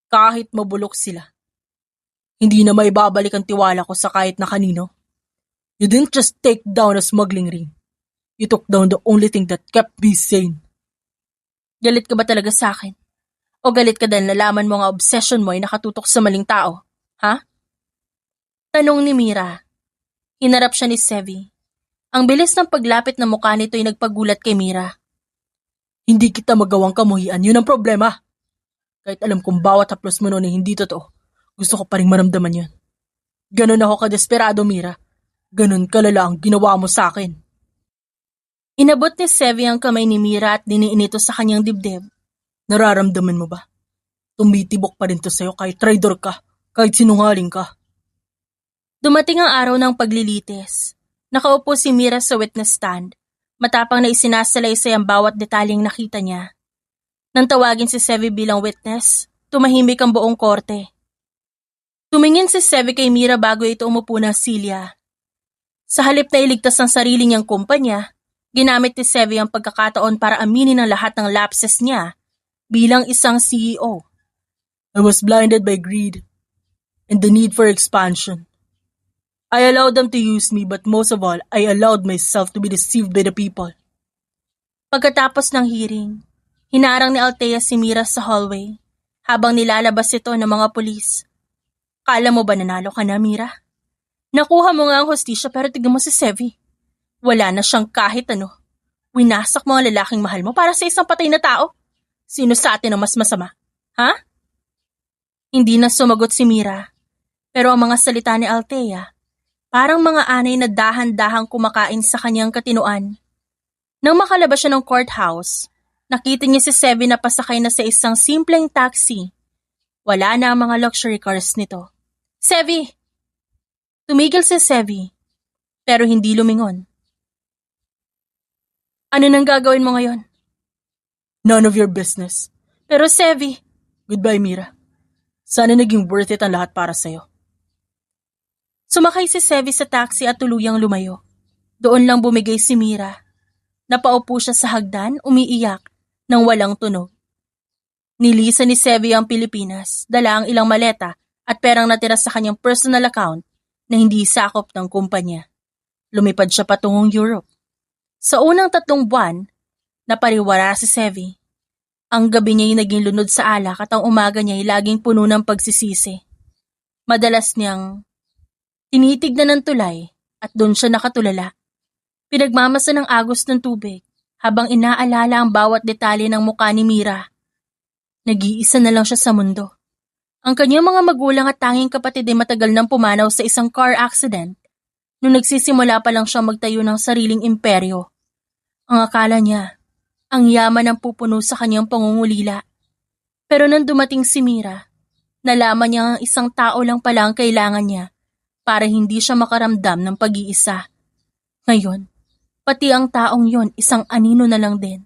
kahit mabulok sila, hindi na maibabalik ang tiwala ko sa kahit na kanino. You didn't just take down a smuggling ring. You took down the only thing that kept me sane. Galit ka ba talaga sa akin? O galit ka dahil nalaman mo nga obsession mo ay nakatutok sa maling tao? Ha? Tanong ni Mira. Hinarap siya ni Sevi. Ang bilis ng paglapit ng mukha nito ay nagpagulat kay Mira. Hindi kita magawang kamuhian, yun ang problema. Kahit alam kong bawat haplos mo noon ay hindi totoo, gusto ko pa rin maramdaman yun. Ganon ako kadesperado, Mira. Ganon kalala ang ginawa mo sa akin. Inabot ni Sevi ang kamay ni Mira at diniin ito sa kanyang dibdib. Nararamdaman mo ba? Tumitibok pa rin to sa'yo kahit traitor ka, kahit sinungaling ka. Dumating ang araw ng paglilitis. Nakaupo si Mira sa witness stand, matapang na isinasalaysay ang bawat detalyeng nakita niya. Nang tawagin si Sevi bilang witness, tumahimik ang buong korte. Tumingin si Sevi kay Mira bago ito umupo ng silya. Sa halip na iligtas ang sarili niyang kumpanya, ginamit ni Sevi ang pagkakataon para aminin ang lahat ng lapses niya bilang isang CEO. I was blinded by greed and the need for expansion. I allowed them to use me, but most of all, I allowed myself to be deceived by the people. Pagkatapos ng hearing, hinarang ni Althea si Mira sa hallway habang nilalabas ito ng mga pulis. Kala mo ba nanalo ka na, Mira? Nakuha mo nga ang hostisya pero tignan mo si Sevi. Wala na siyang kahit ano. Winasak mo ang lalaking mahal mo para sa isang patay na tao? Sino sa atin ang mas masama? Ha? Hindi na sumagot si Mira, pero ang mga salita ni Althea, parang mga anay na dahan-dahang kumakain sa kanyang katinuan. Nang makalabas siya ng courthouse, nakita niya si Sevi na pasakay na sa isang simpleng taxi. Wala na ang mga luxury cars nito. Sevi! Tumigil si Sevi, pero hindi lumingon. Ano nang gagawin mo ngayon? None of your business. Pero Sevi, Goodbye, Mira. Sana naging worth it ang lahat para sa'yo. sumakay si Sevi sa taxi at tuluyang lumayo. Doon lang bumigay si Mira. Napaupo siya sa hagdan, umiiyak, nang walang tunog. Nilisan ni Sevi ang Pilipinas, dala ang ilang maleta at perang natira sa kanyang personal account na hindi sakop ng kumpanya. Lumipad siya patungong Europe. Sa unang 3 buwan, napariwara si Sevi. Ang gabi niya'y naging lunod sa alak at ang umaga niya'y laging puno ng pagsisisi. Madalas niyang tinitignan ng tulay at doon siya nakatulala. Pinagmamasa ng agos ng tubig habang inaalala ang bawat detalye ng mukha ni Mira. Nag-iisa na lang siya sa mundo. Ang kanyang mga magulang at tanging kapatid ay matagal nang pumanaw sa isang car accident nung nagsisimula pa lang siyang magtayo ng sariling imperyo. Ang akala niya, ang yaman ang pupuno sa kanyang pangungulila. Pero nang dumating si Mira, nalaman niya ang isang tao lang pala ang kailangan niya para hindi siya makaramdam ng pag-iisa. Ngayon, pati ang taong yon isang anino na lang din.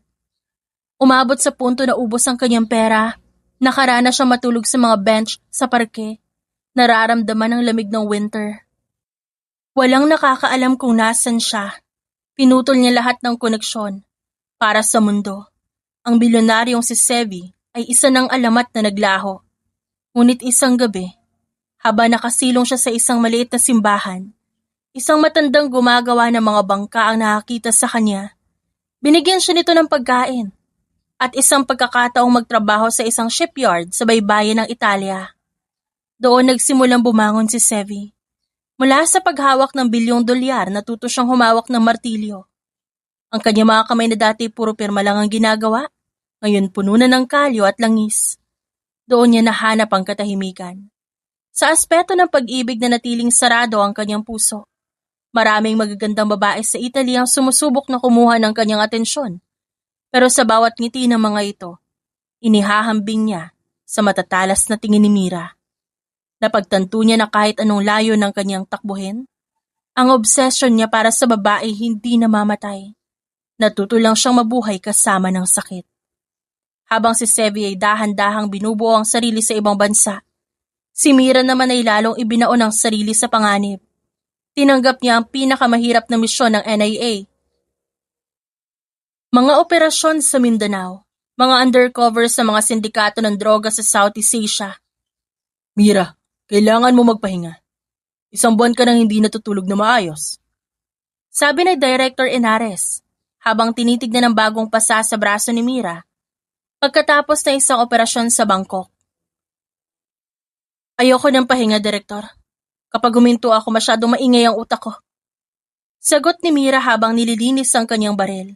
Umabot sa punto na ubos ang kanyang pera, nakarana siya matulog sa mga bench sa parke, nararamdaman ang lamig ng winter. Walang nakakaalam kung nasan siya. Pinutol niya lahat ng koneksyon. Para sa mundo, ang bilyonaryong si Sevi ay isa ng alamat na naglaho. Ngunit isang gabi, habang nakasilong siya sa isang maliit na simbahan, isang matandang gumagawa ng mga bangka ang nakakita sa kanya. Binigyan siya nito ng pagkain at isang pagkakataong magtrabaho sa isang shipyard sa baybayin ng Italia. Doon nagsimulang bumangon si Sevi. Mula sa paghawak ng $1 bilyon, natuto siyang humawak ng martilyo. Ang kanyang mga kamay na dati puro pirma lang ang ginagawa, ngayon puno na ng kalyo at langis. Doon niya nahanap ang katahimikan. Sa aspeto ng pag-ibig na natiling sarado ang kanyang puso, maraming magagandang babae sa Italy ang sumusubok na kumuha ng kanyang atensyon. Pero sa bawat ngiti ng mga ito, inihahambing niya sa matatalas na tingin ni Mira. Napagtanto niya na kahit anong layo ng kanyang takbuhin, ang obsession niya para sa babae hindi namamatay. Natuto lang siyang mabuhay kasama ng sakit. Habang si Sevi ay dahan-dahang binubuo ang sarili sa ibang bansa, si Mira naman ay lalong ibinaon ang sarili sa panganib. Tinanggap niya ang pinakamahirap na misyon ng NIA. Mga operasyon sa Mindanao, mga undercover sa mga sindikato ng droga sa Southeast Asia. Mira, kailangan mo magpahinga. 1 buwan ka nang hindi natutulog na maayos. Sabi ni Director Henares, habang tinitignan ng bagong pasa sa braso ni Mira, pagkatapos ng isang operasyon sa Bangkok. Ayoko ng pahinga, Direktor. Kapag huminto ako, masyadong maingay ang utak ko. Sagot ni Mira habang nililinis ang kanyang baril.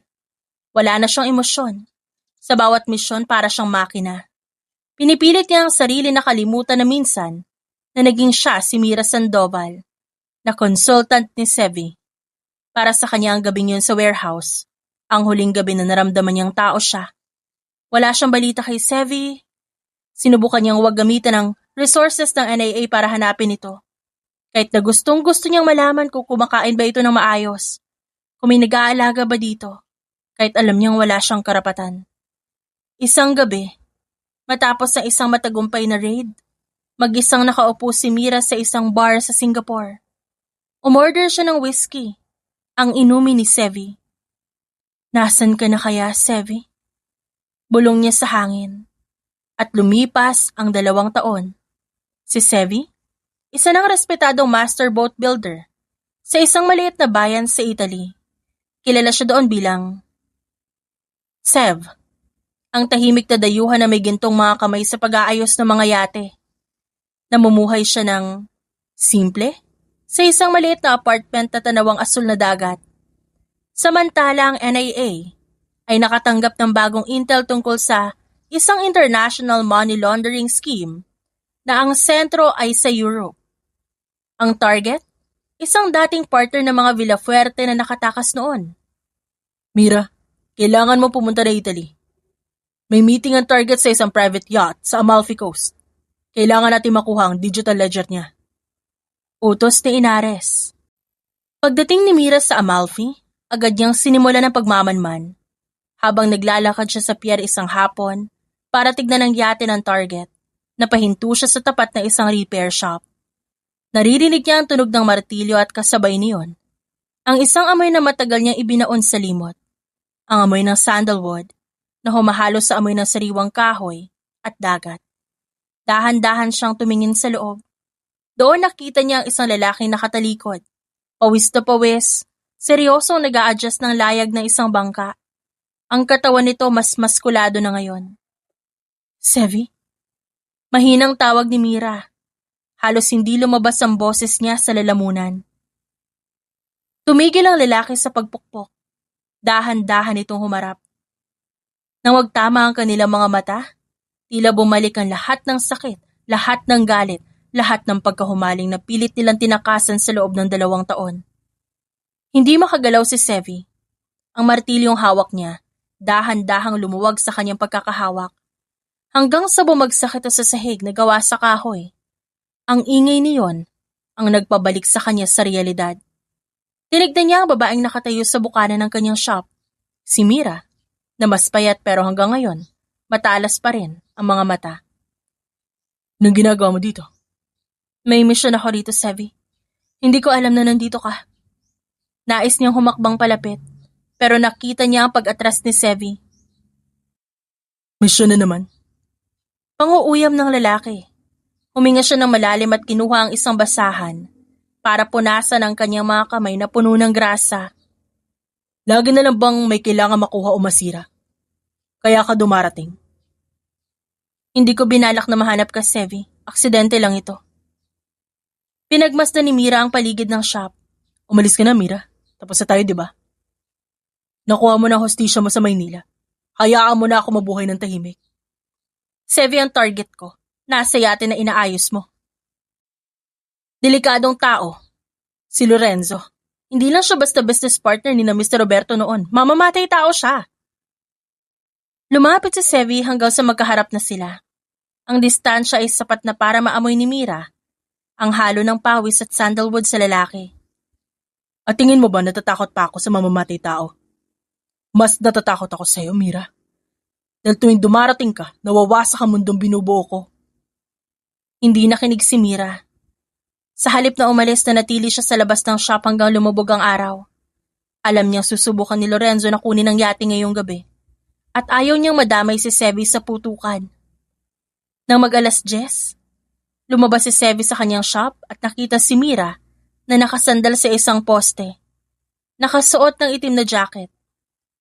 Wala na siyang emosyon. Sa bawat misyon para siyang makina. Pinipilit niya ang sarili na kalimutan na minsan na naging siya si Mira Sandoval, na consultant ni Sevi. Para sa kanya ang gabing yun sa warehouse, ang huling gabi na naramdaman niyang tao siya. Wala siyang balita kay Sevi. Sinubukan niyang huwag gamitan ng resources ng NIA para hanapin ito. Kahit na gustong-gusto niyang malaman kung kumakain ba ito ng maayos, kung may nag-aalaga ba dito, kahit alam niyang wala siyang karapatan. Isang gabi, matapos ng isang matagumpay na raid, mag-isang nakaupo si Mira sa isang bar sa Singapore. Umorder siya ng whiskey, ang inumin ni Sevi. Nasaan ka na kaya, Sevi? Bulong niya sa hangin. At lumipas ang 2 taon. Si Sevi, isa ng respetadong master boat builder sa isang maliit na bayan sa Italy. Kilala siya doon bilang Sev, ang tahimik na dayuhan na may gintong mga kamay sa pag-aayos ng mga yate. Namumuhay siya ng simple sa isang maliit na apartment na tanawang asul na dagat. Samantala ang NIA ay nakatanggap ng bagong intel tungkol sa isang international money laundering scheme na ang sentro ay sa Europe. Ang target? Isang dating partner ng mga Villafuerte na nakatakas noon. Mira, kailangan mo pumunta na Italy. May meeting ang target sa isang private yacht sa Amalfi Coast. Kailangan natin makuha ang digital ledger niya. Utos ni Inares. Pagdating ni Mira sa Amalfi, agad niyang sinimula ng pagmamanman. Habang naglalakad siya sa pier isang hapon para tignan ang yate ng target, napahinto siya sa tapat ng isang repair shop. Naririnig niya ang tunog ng martilyo at kasabay niyon ang isang amoy na matagal niyang ibinaon sa limot. Ang amoy ng sandalwood na humahalo sa amoy ng sariwang kahoy at dagat. Dahan-dahan siyang tumingin sa loob. Doon nakita niya ang isang lalaking nakatalikod. Pawis na pawis, seryosong nag-a-adjust ng layag ng isang bangka. Ang katawan nito mas maskulado na ngayon. Sevi? Mahinang tawag ni Mira. Halos hindi lumabas ang boses niya sa lalamunan. Tumigil ang lalaki sa pagpukpok. Dahan-dahan itong humarap. Nang wagtama ang kanilang mga mata, tila bumalik ang lahat ng sakit, lahat ng galit, lahat ng pagkahumaling na pilit nilang tinakasan sa loob ng 2 taon. Hindi makagalaw si Sevi. Ang martilyong hawak niya, dahan-dahang lumuwag sa kanyang pagkakahawak, hanggang sa bumagsak ito sa sahig na gawa sa kahoy. Ang ingay niyon ang nagpabalik sa kanya sa realidad. Tinignan niya ang babaeng nakatayo sa bukana ng kanyang shop, si Mira, na mas payat pero hanggang ngayon, matalas pa rin ang mga mata. Anong ginagawa mo dito? May misyon ako rito, Sevi. Hindi ko alam na nandito ka. Nais niyang humakbang palapit, pero nakita niya ang pag-atras ni Sevi. Misyon na naman. Panguuyam ng lalaki. Huminga siya ng malalim at kinuha ang isang basahan para punasan ang kanyang mga kamay na puno ng grasa. Lagi na lang bang may kailangan makuha o masira? Kaya ka dumarating? Hindi ko binalak na mahanap ka, Sevi. Aksidente lang ito. Pinagmasdan ni Mira ang paligid ng shop. Umalis ka na, Mira. Tapos na tayo, di ba? Nakuha mo na hostisya mo sa Maynila. Hayaan mo na ako mabuhay ng tahimik. Sevi ang target ko. Nasa yate na inaayos mo. Delikadong tao. Si Lorenzo. Hindi lang siya basta business partner ni na Mr. Roberto noon. Mamamatay tao siya. Lumapit si Sevi hanggang sa magkaharap na sila. Ang distansya ay sapat na para maamoy ni Mira ang halo ng pawis at sandalwood sa lalaki. At tingin mo ba natatakot pa ako sa mamamatay tao? Mas natatakot ako sa iyo, Mira. Dahil tuwing dumarating ka, nawawasak ang mundong binubuo ko. Hindi nakinig si Mira. Sa halip na umalis na natili siya sa labas ng shop hanggang lumubog ang araw. Alam niyang susubukan ni Lorenzo na kunin ang yate ngayong gabi. At ayaw niyang madamay si Sevi sa putukan. Nang mag-alas 10, lumabas si Sevi sa kanyang shop at nakita si Mira na nakasandal sa isang poste. Nakasuot ng itim na jacket.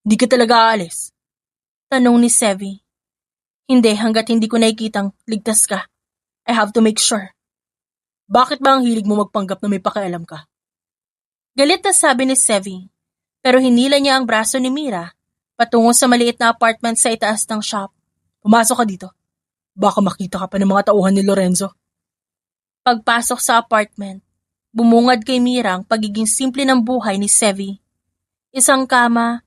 Di ka talaga aalis? Tanong ni Sevi. Hindi hanggat hindi ko nakikitang ligtas ka. I have to make sure. Bakit ba ang hilig mo magpanggap na may pakialam ka? Galit na sabi ni Sevi, pero hinila niya ang braso ni Mira patungo sa maliit na apartment sa itaas ng shop. Pumasok ka dito. Baka makita ka pa ng mga tauhan ni Lorenzo. Pagpasok sa apartment, bumungad kay Mira ang pagiging simple ng buhay ni Sevi. Isang kama,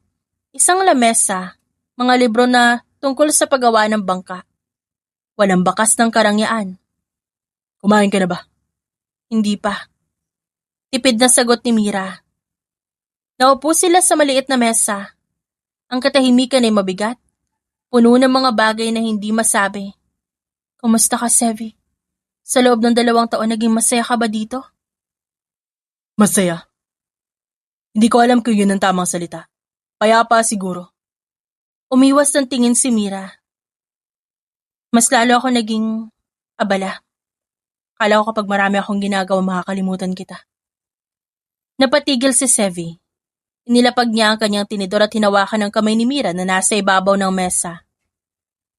isang lamesa, mga libro na tungkol sa paggawa ng bangka. Walang bakas ng karangyaan. Kumain ka na ba? Hindi pa. Tipid na sagot ni Mira. Naupo sila sa maliit na mesa. Ang katahimikan ay mabigat. Puno ng mga bagay na hindi masabi. Kumusta ka, Sevi? Sa loob ng 2 taon naging masaya ka ba dito? Masaya. Hindi ko alam kung yun ang tamang salita. Payapa siguro. Umiwas ng tingin si Mira. Mas lalo ako naging abala. Kala ko kapag marami akong ginagawa makakalimutan kita. Napatigil si Sevi. Inilapag niya ang kanyang tinidor at hinawakan ng kamay ni Mira na nasa ibabaw ng mesa.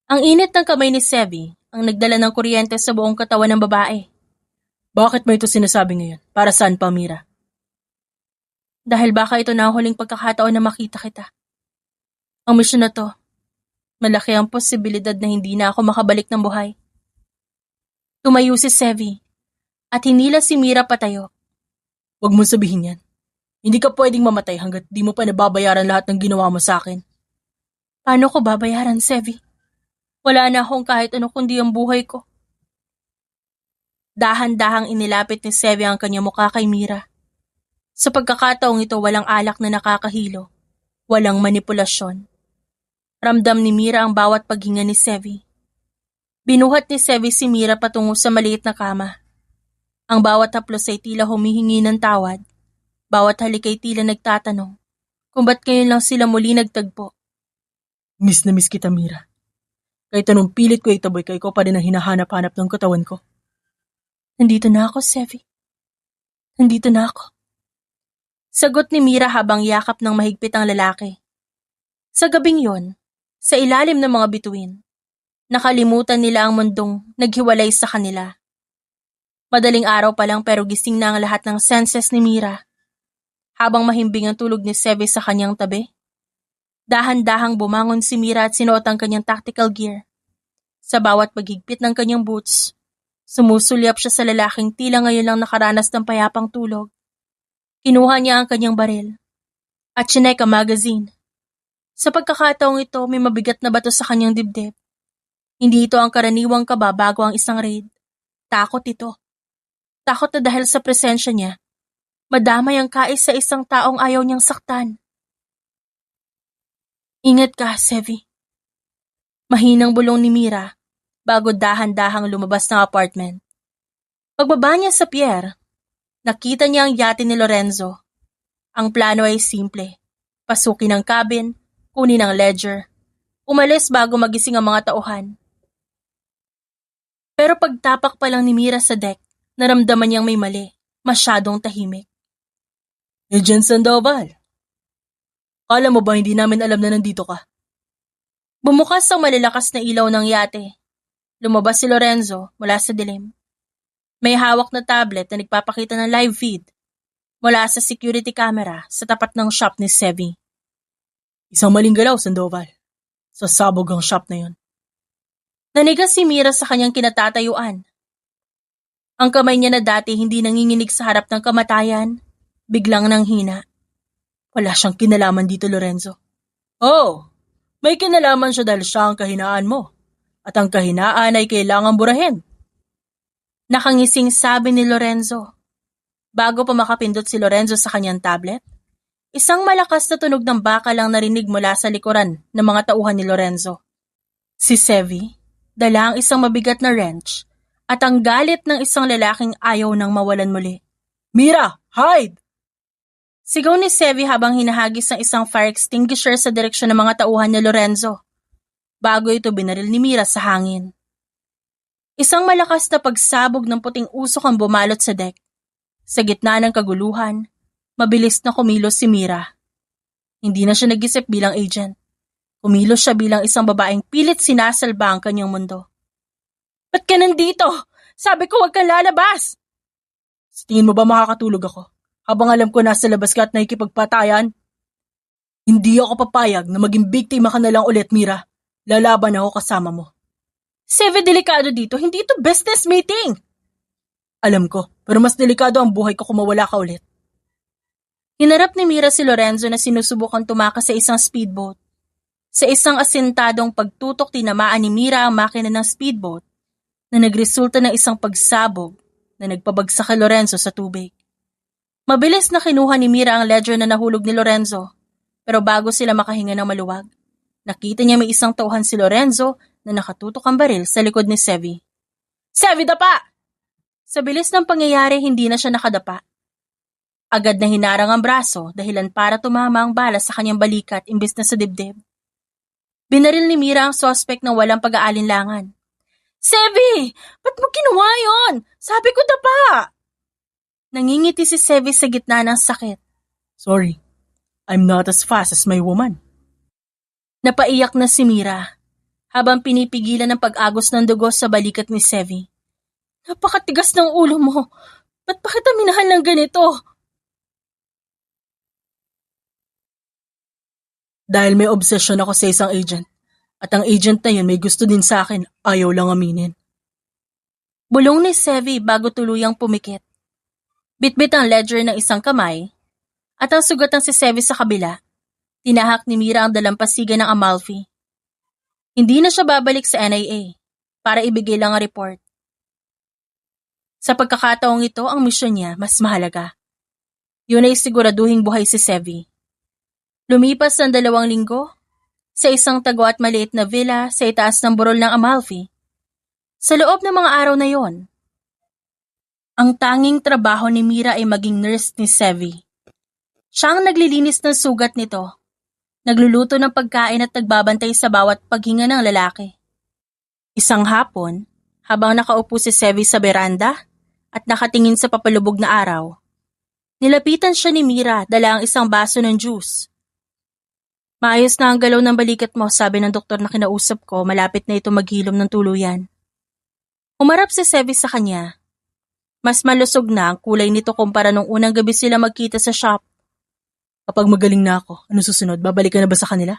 Ang init ng kamay ni Sevi ang nagdala ng kuryente sa buong katawan ng babae. Bakit mo ito sinasabi ngayon? Para saan pa, Mira? Dahil baka ito na ang huling pagkakataon na makita kita. Ang misyon na to, malaki ang posibilidad na hindi na ako makabalik ng buhay. Tumayo si Sevi at hinila si Mira patayo. Huwag mo sabihin yan. Hindi ka pwedeng mamatay hanggat di mo pa nababayaran lahat ng ginawa mo sa akin. Paano ko babayaran, Sevi? Wala na akong kahit ano kundi ang buhay ko. Dahan-dahang inilapit ni Sevi ang kanyang mukha kay Mira. Sa pagkakataong ito, walang alak na nakakahilo. Walang manipulasyon. Ramdam ni Mira ang bawat paghinga ni Sevi. Binuhat ni Sevi si Mira patungo sa maliit na kama. Ang bawat haplos ay tila humihingi ng tawad. Bawat halik ay tila nagtatanong kung ba't ngayon lang sila muli nagtagpo. Miss na miss kita, Mira. Kahit anong pilit ko itaboy ka, ikaw pa rin ang hinahanap-hanap ng katawan ko. Nandito na ako, Sevi. Nandito na ako. Sagot ni Mira habang yakap ng mahigpit ang lalaki. Sa gabing yon, sa ilalim ng mga bituin, nakalimutan nila ang mundong naghiwalay sa kanila. Madaling araw pa lang pero gising na ang lahat ng senses ni Mira. Habang mahimbing ang tulog ni Sevi sa kanyang tabi, dahan-dahang bumangon si Mira at sinuot ang kanyang tactical gear. Sa bawat paghigpit ng kanyang boots, sumusulyap siya sa lalaking tila ngayon lang nakaranas ng payapang tulog. Kinuha niya ang kanyang baril at chinek ang magazine. Sa pagkakataong ito, may mabigat na bato sa kanyang dibdib. Hindi ito ang karaniwang kaba bago ang isang raid. Takot ito. Takot na dahil sa presensya niya, madamay ang kais sa isang taong ayaw niyang saktan. Ingat ka, Sevi. Mahinang bulong ni Mira bago dahan-dahang lumabas ng apartment. Pagbaba niya sa pier, nakita niya ang yate ni Lorenzo. Ang plano ay simple. Pasukin ang cabin, kunin ang ledger, umalis bago magising ang mga tauhan. Pero pagtapak pa lang ni Mira sa deck, naramdaman niyang may mali, masyadong tahimik. Agent Sandoval, kala mo ba hindi namin alam na nandito ka? Bumukas ang malalakas na ilaw ng yate. Lumabas si Lorenzo mula sa dilim. May hawak na tablet na nagpapakita ng live feed mula sa security camera sa tapat ng shop ni Sevi. Isang maling galaw, Sandoval. Sasabog ang shop na yon. Nanigas si Mira sa kanyang kinatatayuan. Ang kamay niya na dati hindi nanginginig sa harap ng kamatayan, biglang nanghina. Wala siyang kinalaman dito, Lorenzo. Oh, may kinalaman siya dahil siya ang kahinaan mo. At ang kahinaan ay kailangang burahin. Nakangising sabi ni Lorenzo. Bago pa makapindot si Lorenzo sa kanyang tablet, isang malakas na tunog ng bakal ang narinig mula sa likuran ng mga tauhan ni Lorenzo. Si Sevi, dala ang isang mabigat na wrench at ang galit ng isang lalaking ayaw nang mawalan muli. Mira, hide! Sigaw ni Sevi habang hinahagis ng isang fire extinguisher sa direksyon ng mga tauhan ni Lorenzo. Bago ito binaril ni Mira sa hangin. Isang malakas na pagsabog ng puting usok ang bumalot sa deck. Sa gitna ng kaguluhan, mabilis na kumilos si Mira. Hindi na siya nag-isip bilang agent. Kumilos siya bilang isang babaeng pilit sinasalba ang kanyang mundo. Ba't ka nandito? Sabi ko huwag kang lalabas! Sa tingin mo ba makakatulog ako? Habang alam ko nasa labas ka at nakikipagpatayan? Hindi ako papayag na maging biktima ka na lang ulit, Mira. Lalaban ako kasama mo. Sevi, delikado dito. Hindi ito business meeting. Alam ko, pero mas delikado ang buhay ko kung mawala ka ulit. Hinarap ni Mira si Lorenzo na sinusubukan tumakas sa isang speedboat. Sa isang asintadong pagtutok, tinamaan ni Mira ang makina ng speedboat na nagresulta ng isang pagsabog na nagpabagsak kay Lorenzo sa tubig. Mabilis na kinuha ni Mira ang ledger na nahulog ni Lorenzo, pero bago sila makahinga ng maluwag, nakita niya may isang tauhan si Lorenzo na nakatutok ang baril sa likod ni Sevi. Sevi, dapa! Sa bilis ng pangyayari, hindi na siya nakadapa. Agad na hinarang ang braso dahilan para tumama ang bala sa kanyang balikat imbes na sa dibdib. Binaril ni Mira ang suspect ng walang pag-aalinlangan. Sevi! Ba't mo ginawa yun? Sabi ko dapa! Nangingiti si Sevi sa gitna ng sakit. Sorry, I'm not as fast as my woman. Napaiyak na si Mira habang pinipigilan ng pag-agos ng dugo sa balikat ni Sevi. Napakatigas ng ulo mo. Ba't pa kita minahal ng ganito? Dahil may obsession ako sa isang agent. At ang agent na yun may gusto din sa akin, ayaw lang aminin. Bulong ni Sevi bago tuluyang pumikit. Bitbit ang ledger ng isang kamay at ang sugat ng si Sevi sa kabila. Tinahak ni Mira ang dalampasigan ng Amalfi. Hindi na siya babalik sa NIA para ibigay lang ang report. Sa pagkakataong ito, ang misyon niya mas mahalaga. Yun ay siguraduhing buhay si Sevi. Lumipas ng 2 linggo, sa isang tago at maliit na villa sa itaas ng burol ng Amalfi. Sa loob ng mga araw na yon, ang tanging trabaho ni Mira ay maging nurse ni Sevi. Siya ang naglilinis ng sugat nito, nagluluto ng pagkain at nagbabantay sa bawat paghinga ng lalaki. Isang hapon, habang nakaupo si Sevi sa beranda at nakatingin sa papalubog na araw, nilapitan siya ni Mira dala ang isang baso ng juice. Maayos na ang galaw ng balikat mo, sabi ng doktor na kinausap ko, malapit na ito maghilom ng tuluyan. Humarap si Sevi sa kanya. Mas malusog na ang kulay nito kumpara nung unang gabi sila magkita sa shop. Kapag magaling na ako, ano susunod? Babalik ka na ba sa kanila?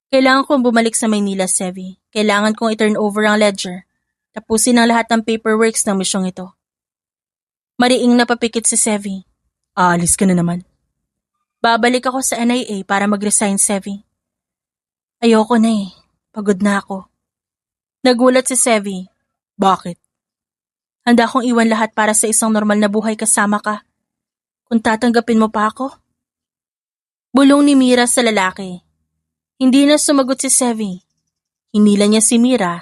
Kailangan kong bumalik sa Maynila, Sevi. Kailangan kong i-turn over ang ledger. Tapusin ang lahat ng paperworks ng misyong ito. Mariing napapikit si Sevi. Aalis ka na naman. Babalik ako sa NIA para mag-resign, Sevi. Ayoko na eh. Pagod na ako. Nagulat si Sevi. Bakit? Handa akong iwan lahat para sa isang normal na buhay kasama ka. Kung tatanggapin mo pa ako. Bulong ni Mira sa lalaki. Hindi na sumagot si Sevi. Hinila niya si Mira,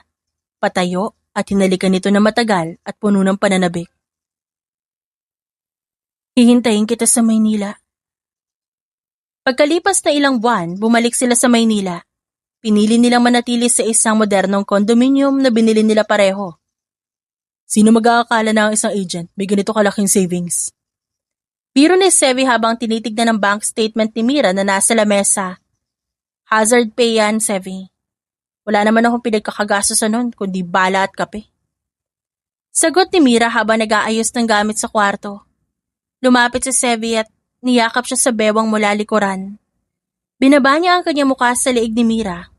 patayo at hinalikan nito na matagal at puno ng pananabik. Hihintayin kita sa Maynila. Pagkalipas na ilang buwan, bumalik sila sa Maynila. Pinili nilang manatili sa isang modernong condominium na binili nila pareho. Sino mag-aakala na ang isang agent may ganito kalaking savings? Biro ni Sevi habang tinitignan ng bank statement ni Mira na nasa lamesa. Hazard pay yan, Sevi. Wala naman akong pinagkakagastosan nun, kundi bala at kape. Sagot ni Mira habang nag-aayos ng gamit sa kwarto. Lumapit si Sevi at niyakap siya sa bewang mula likuran. Binaba niya ang kanyang mukha sa leeg ni Mira.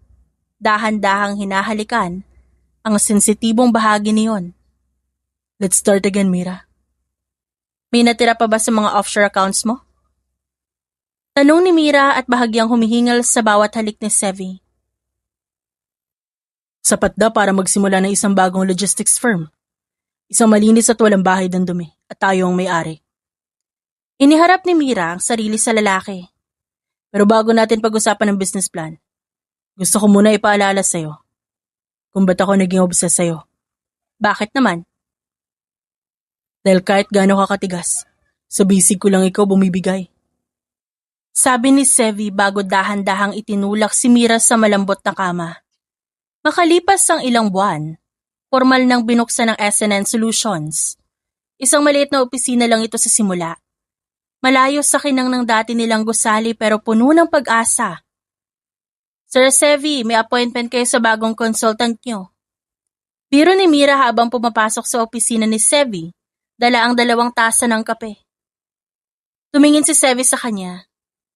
Dahan-dahang hinahalikan ang sensitibong bahagi niyon. Let's start again, Mira. May natira pa ba sa mga offshore accounts mo? Tanong ni Mira at bahagyang humihingal sa bawat halik ni Sevi. Sapat na para magsimula ng isang bagong logistics firm. Isang malinis at walang bahay ng dumi at tayo ang may-ari. Iniharap ni Mira ang sarili sa lalaki. Pero bago natin pag-usapan ng business plan, gusto ko muna ipaalala sa'yo kung ba't ako naging obsessed sa'yo. Bakit naman? Dahil kahit gaano ka katigas, sa bisig ko lang ikaw bumibigay. Sabi ni Sevi bago dahan-dahang itinulak si Mira sa malambot na kama. Makalipas ang ilang buwan, formal nang binuksan ng SNN Solutions. Isang maliit na opisina lang ito sa simula. Malayo sa kinang ng dati nilang gusali pero puno ng pag-asa. Sir Sevi, may appointment kayo sa bagong consultant nyo. Biro ni Mira habang pumapasok sa opisina ni Sevi, dala ang 2 tasa ng kape. Tumingin si Sevi sa kanya.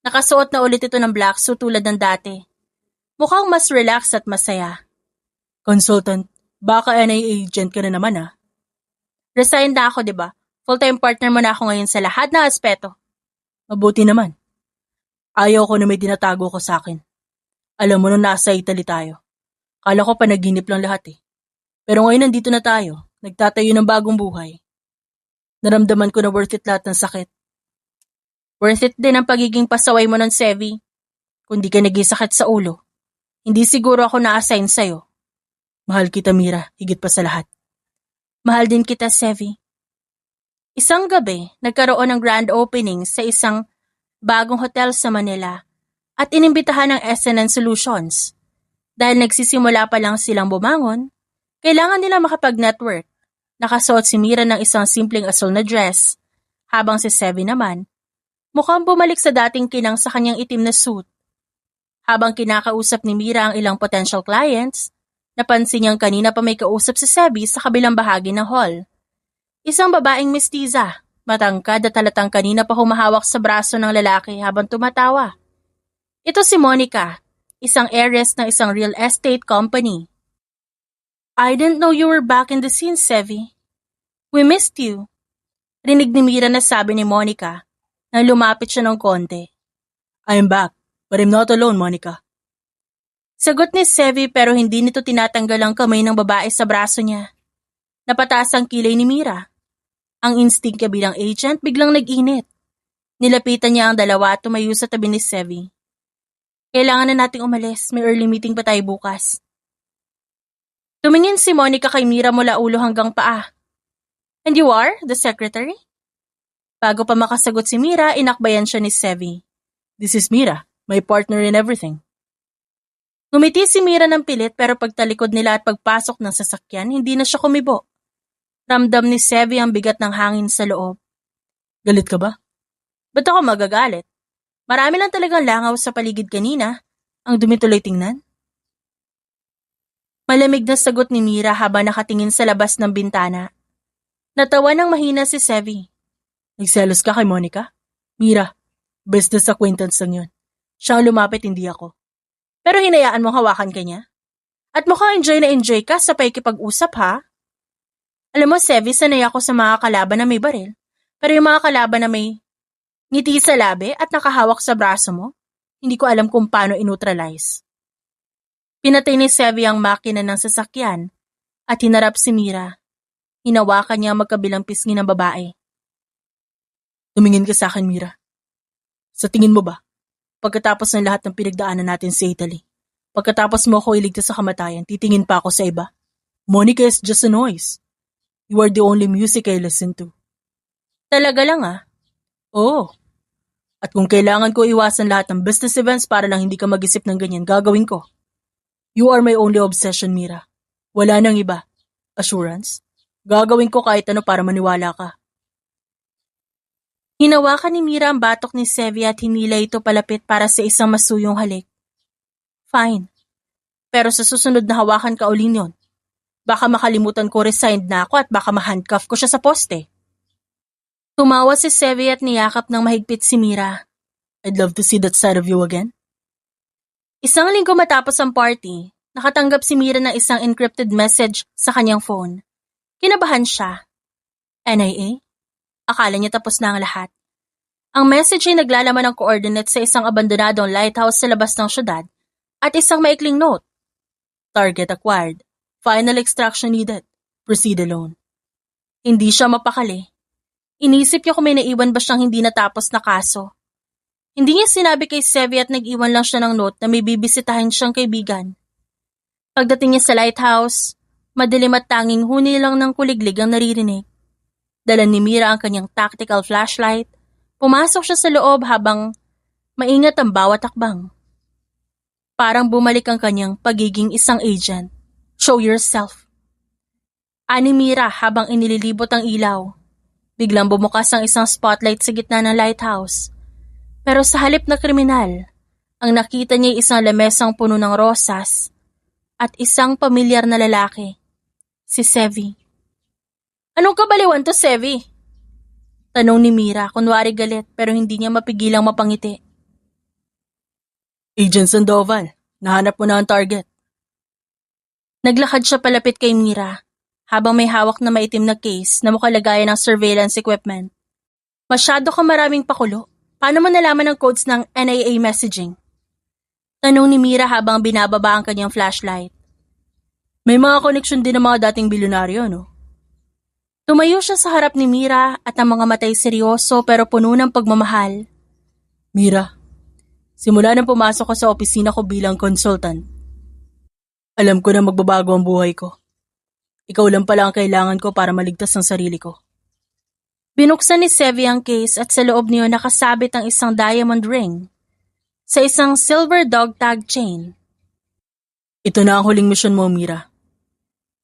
Nakasuot na ulit ito ng black suit tulad ng dati. Mukhang mas relax at masaya. Consultant, baka NIA agent ka na naman ah. Resign na ako, diba? Full-time partner mo na ako ngayon sa lahat ng aspeto. Mabuti naman. Ayaw ko na may tinatago ko sa akin. Alam mo nung nasa Italy tayo. Kala ko panaginip lang lahat eh. Pero ngayon nandito na tayo, nagtatayo ng bagong buhay. Naramdaman ko na worth it lahat ng sakit. Worth it din ang pagiging pasaway mo ng Sevi. Kung di ka nagisakit sa ulo, hindi siguro ako na-assign sa'yo. Mahal kita, Mira, higit pa sa lahat. Mahal din kita, Sevi. Isang gabi, nagkaroon ng grand opening sa isang bagong hotel sa Manila at inimbitahan ng SNN Solutions. Dahil nagsisimula pa lang silang bumangon, kailangan nila makapag-network. Nakasuot si Mira ng isang simpleng asul na dress, habang si Sevi naman, mukhang bumalik sa dating kinang sa kanyang itim na suit. Habang kinakausap ni Mira ang ilang potential clients, napansin niyang kanina pa may kausap si Sevi sa kabilang bahagi ng hall. Isang babaeng mestiza, matangkad at halatang kanina pa humahawak sa braso ng lalaki habang tumatawa. Ito si Monica, isang heiress ng isang real estate company. I didn't know you were back in the scene, Sevi. We missed you. Rinig ni Mira na sabi ni Monica nang lumapit siya ng konti. I am back, but I'm not alone, Monica. Sagot ni Sevi pero hindi nito tinatanggal ang kamay ng babae sa braso niya. Napataas ang kilay ni Mira. Ang instinct niya bilang agent biglang nag-init. Nilapitan niya ang dalawa at tumayo sa tabi ni Sevi. Kailangan na nating umalis, may early meeting pa tayo bukas. Tumingin si Monica kay Mira mula ulo hanggang paa. And you are the secretary? Bago pa makasagot si Mira, inakbayan siya ni Sevi. This is Mira, my partner in everything. Ngumiti si Mira ng pilit pero pagtalikod nila at pagpasok ng sasakyan, hindi na siya kumibo. Ramdam ni Sevi ang bigat ng hangin sa loob. Galit ka ba? Ba't ako magagalit? Marami lang talagang langaw sa paligid kanina. Ang dumi tuloy tingnan. Malamig na sagot ni Mira habang nakatingin sa labas ng bintana. Natawa ng mahina si Sevi. Nagselos ka kay Monica? Mira, business acquaintance lang yun. Siya ang lumapit, hindi ako. Pero hinayaan mong hawakan ka niya? At mukhang enjoy na enjoy ka sa pakikipag-usap ha? Alam mo, Sevi, sanay ako sa mga kalaban na may baril. Pero yung mga kalaban na may ngiti sa labi at nakahawak sa braso mo, hindi ko alam kung paano i-neutralize. Pinatay ni Sevi ang makina ng sasakyan at hinarap si Mira. Hinawakan niya ang magkabilang pisngi ng babae. Tumingin ka sa akin, Mira. Sa tingin mo ba, pagkatapos ng lahat ng pinagdaanan natin sa Italy, pagkatapos mo ako iligtas sa kamatayan, titingin pa ako sa iba? Monica is just a noise. You are the only music I listen to. Talaga lang ah. Oo. At kung kailangan ko iwasan lahat ng business events para lang hindi ka mag-isip ng ganyan, gagawin ko. You are my only obsession, Mira. Wala nang iba. Assurance? Gagawin ko kahit ano para maniwala ka. Hinawakan ni Mira ang batok ni Sevi at hinila ito palapit para sa isang masuyong halik. Fine. Pero sa susunod na hawakan ka uli yun. Baka makalimutan ko resigned na ako at baka ma-handcuff ko siya sa poste. Tumawa si Sevi at niyakap ng mahigpit si Mira. I'd love to see that side of you again. Isang linggo matapos ang party, nakatanggap si Mira ng isang encrypted message sa kanyang phone. Kinabahan siya. NIA? Akala niya tapos na ang lahat. Ang message ay naglalaman ng coordinates sa isang abandonadong lighthouse sa labas ng syudad at isang maikling note. Target acquired. Final extraction needed. Proceed alone. Hindi siya mapakali. Inisip niya kung may naiwan ba siyang hindi natapos na kaso. Hindi niya sinabi kay Sevi at nag-iwan lang siya ng note na may bibisitahin siyang kaibigan. Pagdating niya sa lighthouse, madilim at tanging huni lang ng kuliglig ang naririnig. Dala ni Mira ang kanyang tactical flashlight. Pumasok siya sa loob habang maingat ang bawat takbang. Parang bumalik ang kanyang pagiging isang agent. Show yourself. Ani Mira habang inililibot ang ilaw. Biglang bumukas ang isang spotlight sa gitna ng lighthouse. Pero sa halip na kriminal, ang nakita niya ay isang lamesang puno ng rosas at isang pamilyar na lalaki, si Sevi. Anong kabaliwan to, Sevi? Tanong ni Mira, kunwari galit pero hindi niya mapigilang mapangiti. Agent Sandoval, nahanap mo na ang target. Naglakad siya palapit kay Mira habang may hawak na maitim na case na mukalagayan ng surveillance equipment. Masyado ka maraming pakulo. Paano mo nalaman ang codes ng NIA messaging? Tanong ni Mira habang binababa ang kanyang flashlight. May mga koneksyon din ng mga dating bilyonaryo, no? Tumayo siya sa harap ni Mira at ang mga matay seryoso pero puno ng pagmamahal. Mira, simula nang pumasok ko sa opisina ko bilang consultant, alam ko na magbabago ang buhay ko. Ikaw lang pala ang kailangan ko para maligtas ang sarili ko. Binuksan ni Sevi ang case at sa loob niyo nakasabit ang isang diamond ring sa isang silver dog tag chain. Ito na ang huling misyon mo, Mira.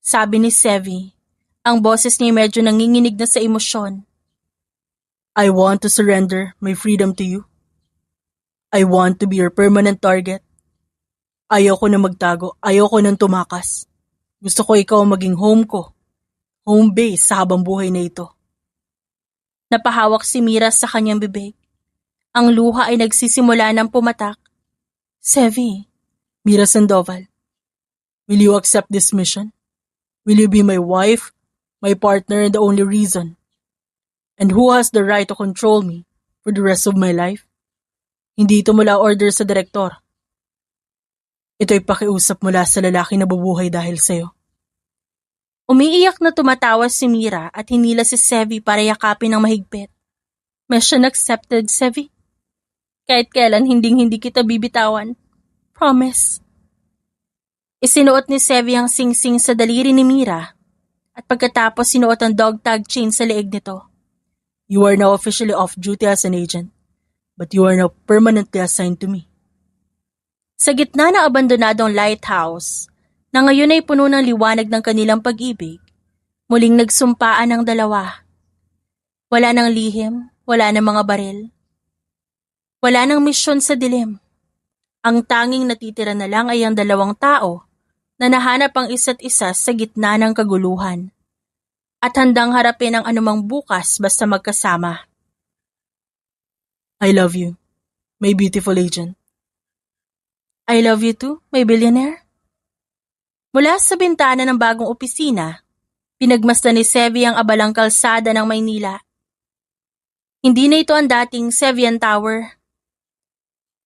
Sabi ni Sevi, ang boses niya medyo nanginginig na sa emosyon. I want to surrender my freedom to you. I want to be your permanent target. Ayoko na magtago, ayoko nang tumakas. Gusto ko ikaw maging home ko, home base sa habang buhay na ito. Napahawak si Mira sa kanyang bibig. Ang luha ay nagsisimula ng pumatak. Sevi, Mira Sandoval, will you accept this mission? Will you be my wife, my partner, and the only reason? And who has the right to control me for the rest of my life? Hindi ito mula order sa direktor. Ito'y pakiusap mula sa lalaki na bubuhay dahil sa'yo. umiiyak na tumatawa si Mira at hinila si Sevi para yakapin ng mahigpit. Mission accepted, Sevi. Kahit kailan hindi kita bibitawan. Promise. Isinuot ni Sevi ang singsing sa daliri ni Mira at pagkatapos sinuot ang dog tag chain sa leeg nito. You are now officially off duty as an agent, but you are now permanently assigned to me. Sa gitna ng abandonadong lighthouse, na ngayon ay puno ng liwanag ng kanilang pag-ibig, muling nagsumpaan ang dalawa. Wala ng lihim, wala ng mga baril. Wala ng misyon sa dilim. Ang tanging natitira na lang ay ang dalawang tao na nahanap ang isa't isa sa gitna ng kaguluhan at handang harapin ang anumang bukas basta magkasama. I love you, my beautiful agent. I love you too, my billionaire. Mula sa bintana ng bagong opisina, pinagmasdan ni Sevi ang abalang kalsada ng Maynila. Hindi na ito ang dating Sevian Tower.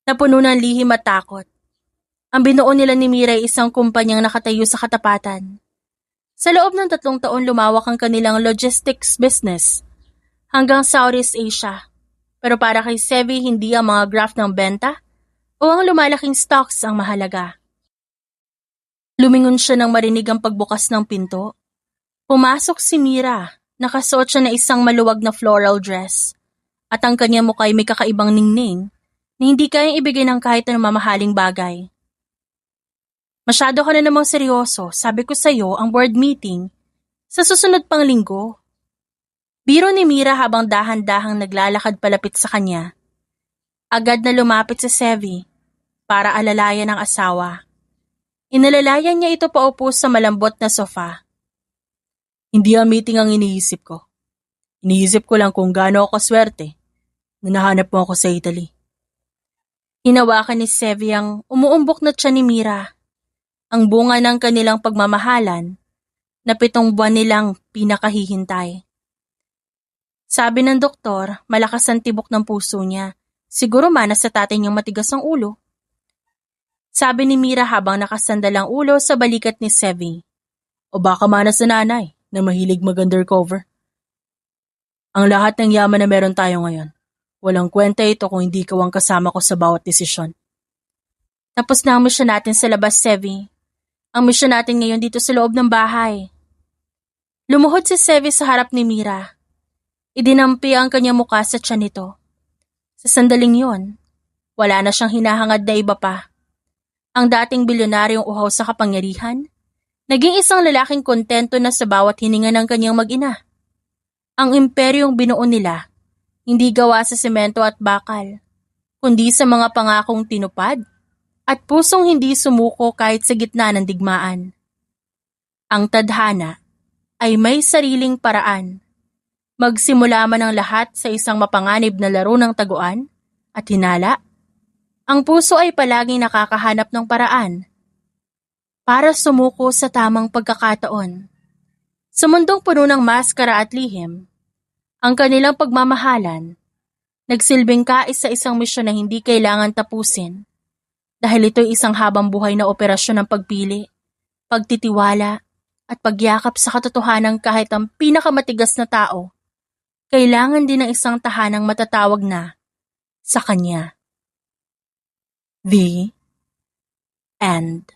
Napuno ng lihim at takot. Ang binuo nila ni Mira ay isang kumpanyang nakatayo sa katapatan. Sa loob ng 3 taon lumawak ang kanilang logistics business hanggang Southeast Asia. Pero para kay Sevi, hindi ang mga graph ng benta o ang lumalaking stocks ang mahalaga. Lumingon siya nang marinig ang pagbukas ng pinto. Pumasok si Mira, nakasuot siya na isang maluwag na floral dress at ang kanyang mukha ay may kakaibang ningning na hindi kayang ibigay ng kahit anong mamahaling bagay. Masyado ka na namang seryoso, sabi ko sa'yo ang board meeting sa susunod pang linggo. Biro ni Mira habang dahan-dahang naglalakad palapit sa kanya. Agad na lumapit si Sevi para alalayan ang asawa. Inalalayan niya ito paupo sa malambot na sofa. Hindi ang meeting ang iniisip ko. Iniisip ko lang kung gaano ako swerte na nahanap mo ako sa Italy. Hinawakan ni Sevi ang umuumbok na tiyan ni Mira. Ang bunga ng kanilang pagmamahalan na 7 buwan nilang pinakahihintay. Sabi ng doktor, malakas ang tibok ng puso niya. Siguro manas sa tatay niyang matigas ang ulo. Sabi ni Mira habang nakasandal ang ulo sa balikat ni Sevi. O baka manas sa nanay na mahilig mag-undercover. Ang lahat ng yaman na meron tayo ngayon. Walang kwenta ito kung hindi ikaw ang kasama ko sa bawat desisyon. Tapos na ang misyon natin sa labas, Sevi. Ang misyon natin ngayon dito sa loob ng bahay. Lumuhod si Sevi sa harap ni Mira. Idinampi ang kanyang mukha sa tiyan nito. Sa sandaling yon, wala na siyang hinahangad na iba pa. Ang dating bilyonaryong uhaw sa kapangyarihan, naging isang lalaking kontento na sa bawat hininga ng kanyang mag-ina. Ang imperyong binuo nila, hindi gawa sa semento at bakal, kundi sa mga pangakong tinupad at pusong hindi sumuko kahit sa gitna ng digmaan. Ang tadhana ay may sariling paraan. Magsimula man ang lahat sa isang mapanganib na laro ng taguan at hinala, ang puso ay palaging nakakahanap ng paraan para sumuko sa tamang pagkakataon. Sa mundong puno ng maskara at lihim, ang kanilang pagmamahalan nagsilbing kais sa isang misyon na hindi kailangan tapusin dahil ito'y isang habang buhay na operasyon ng pagpili, pagtitiwala at pagyakap sa katotohanan kahit ang pinakamatigas na tao kailangan din ng isang tahanang matatawag na sa kanya. The End.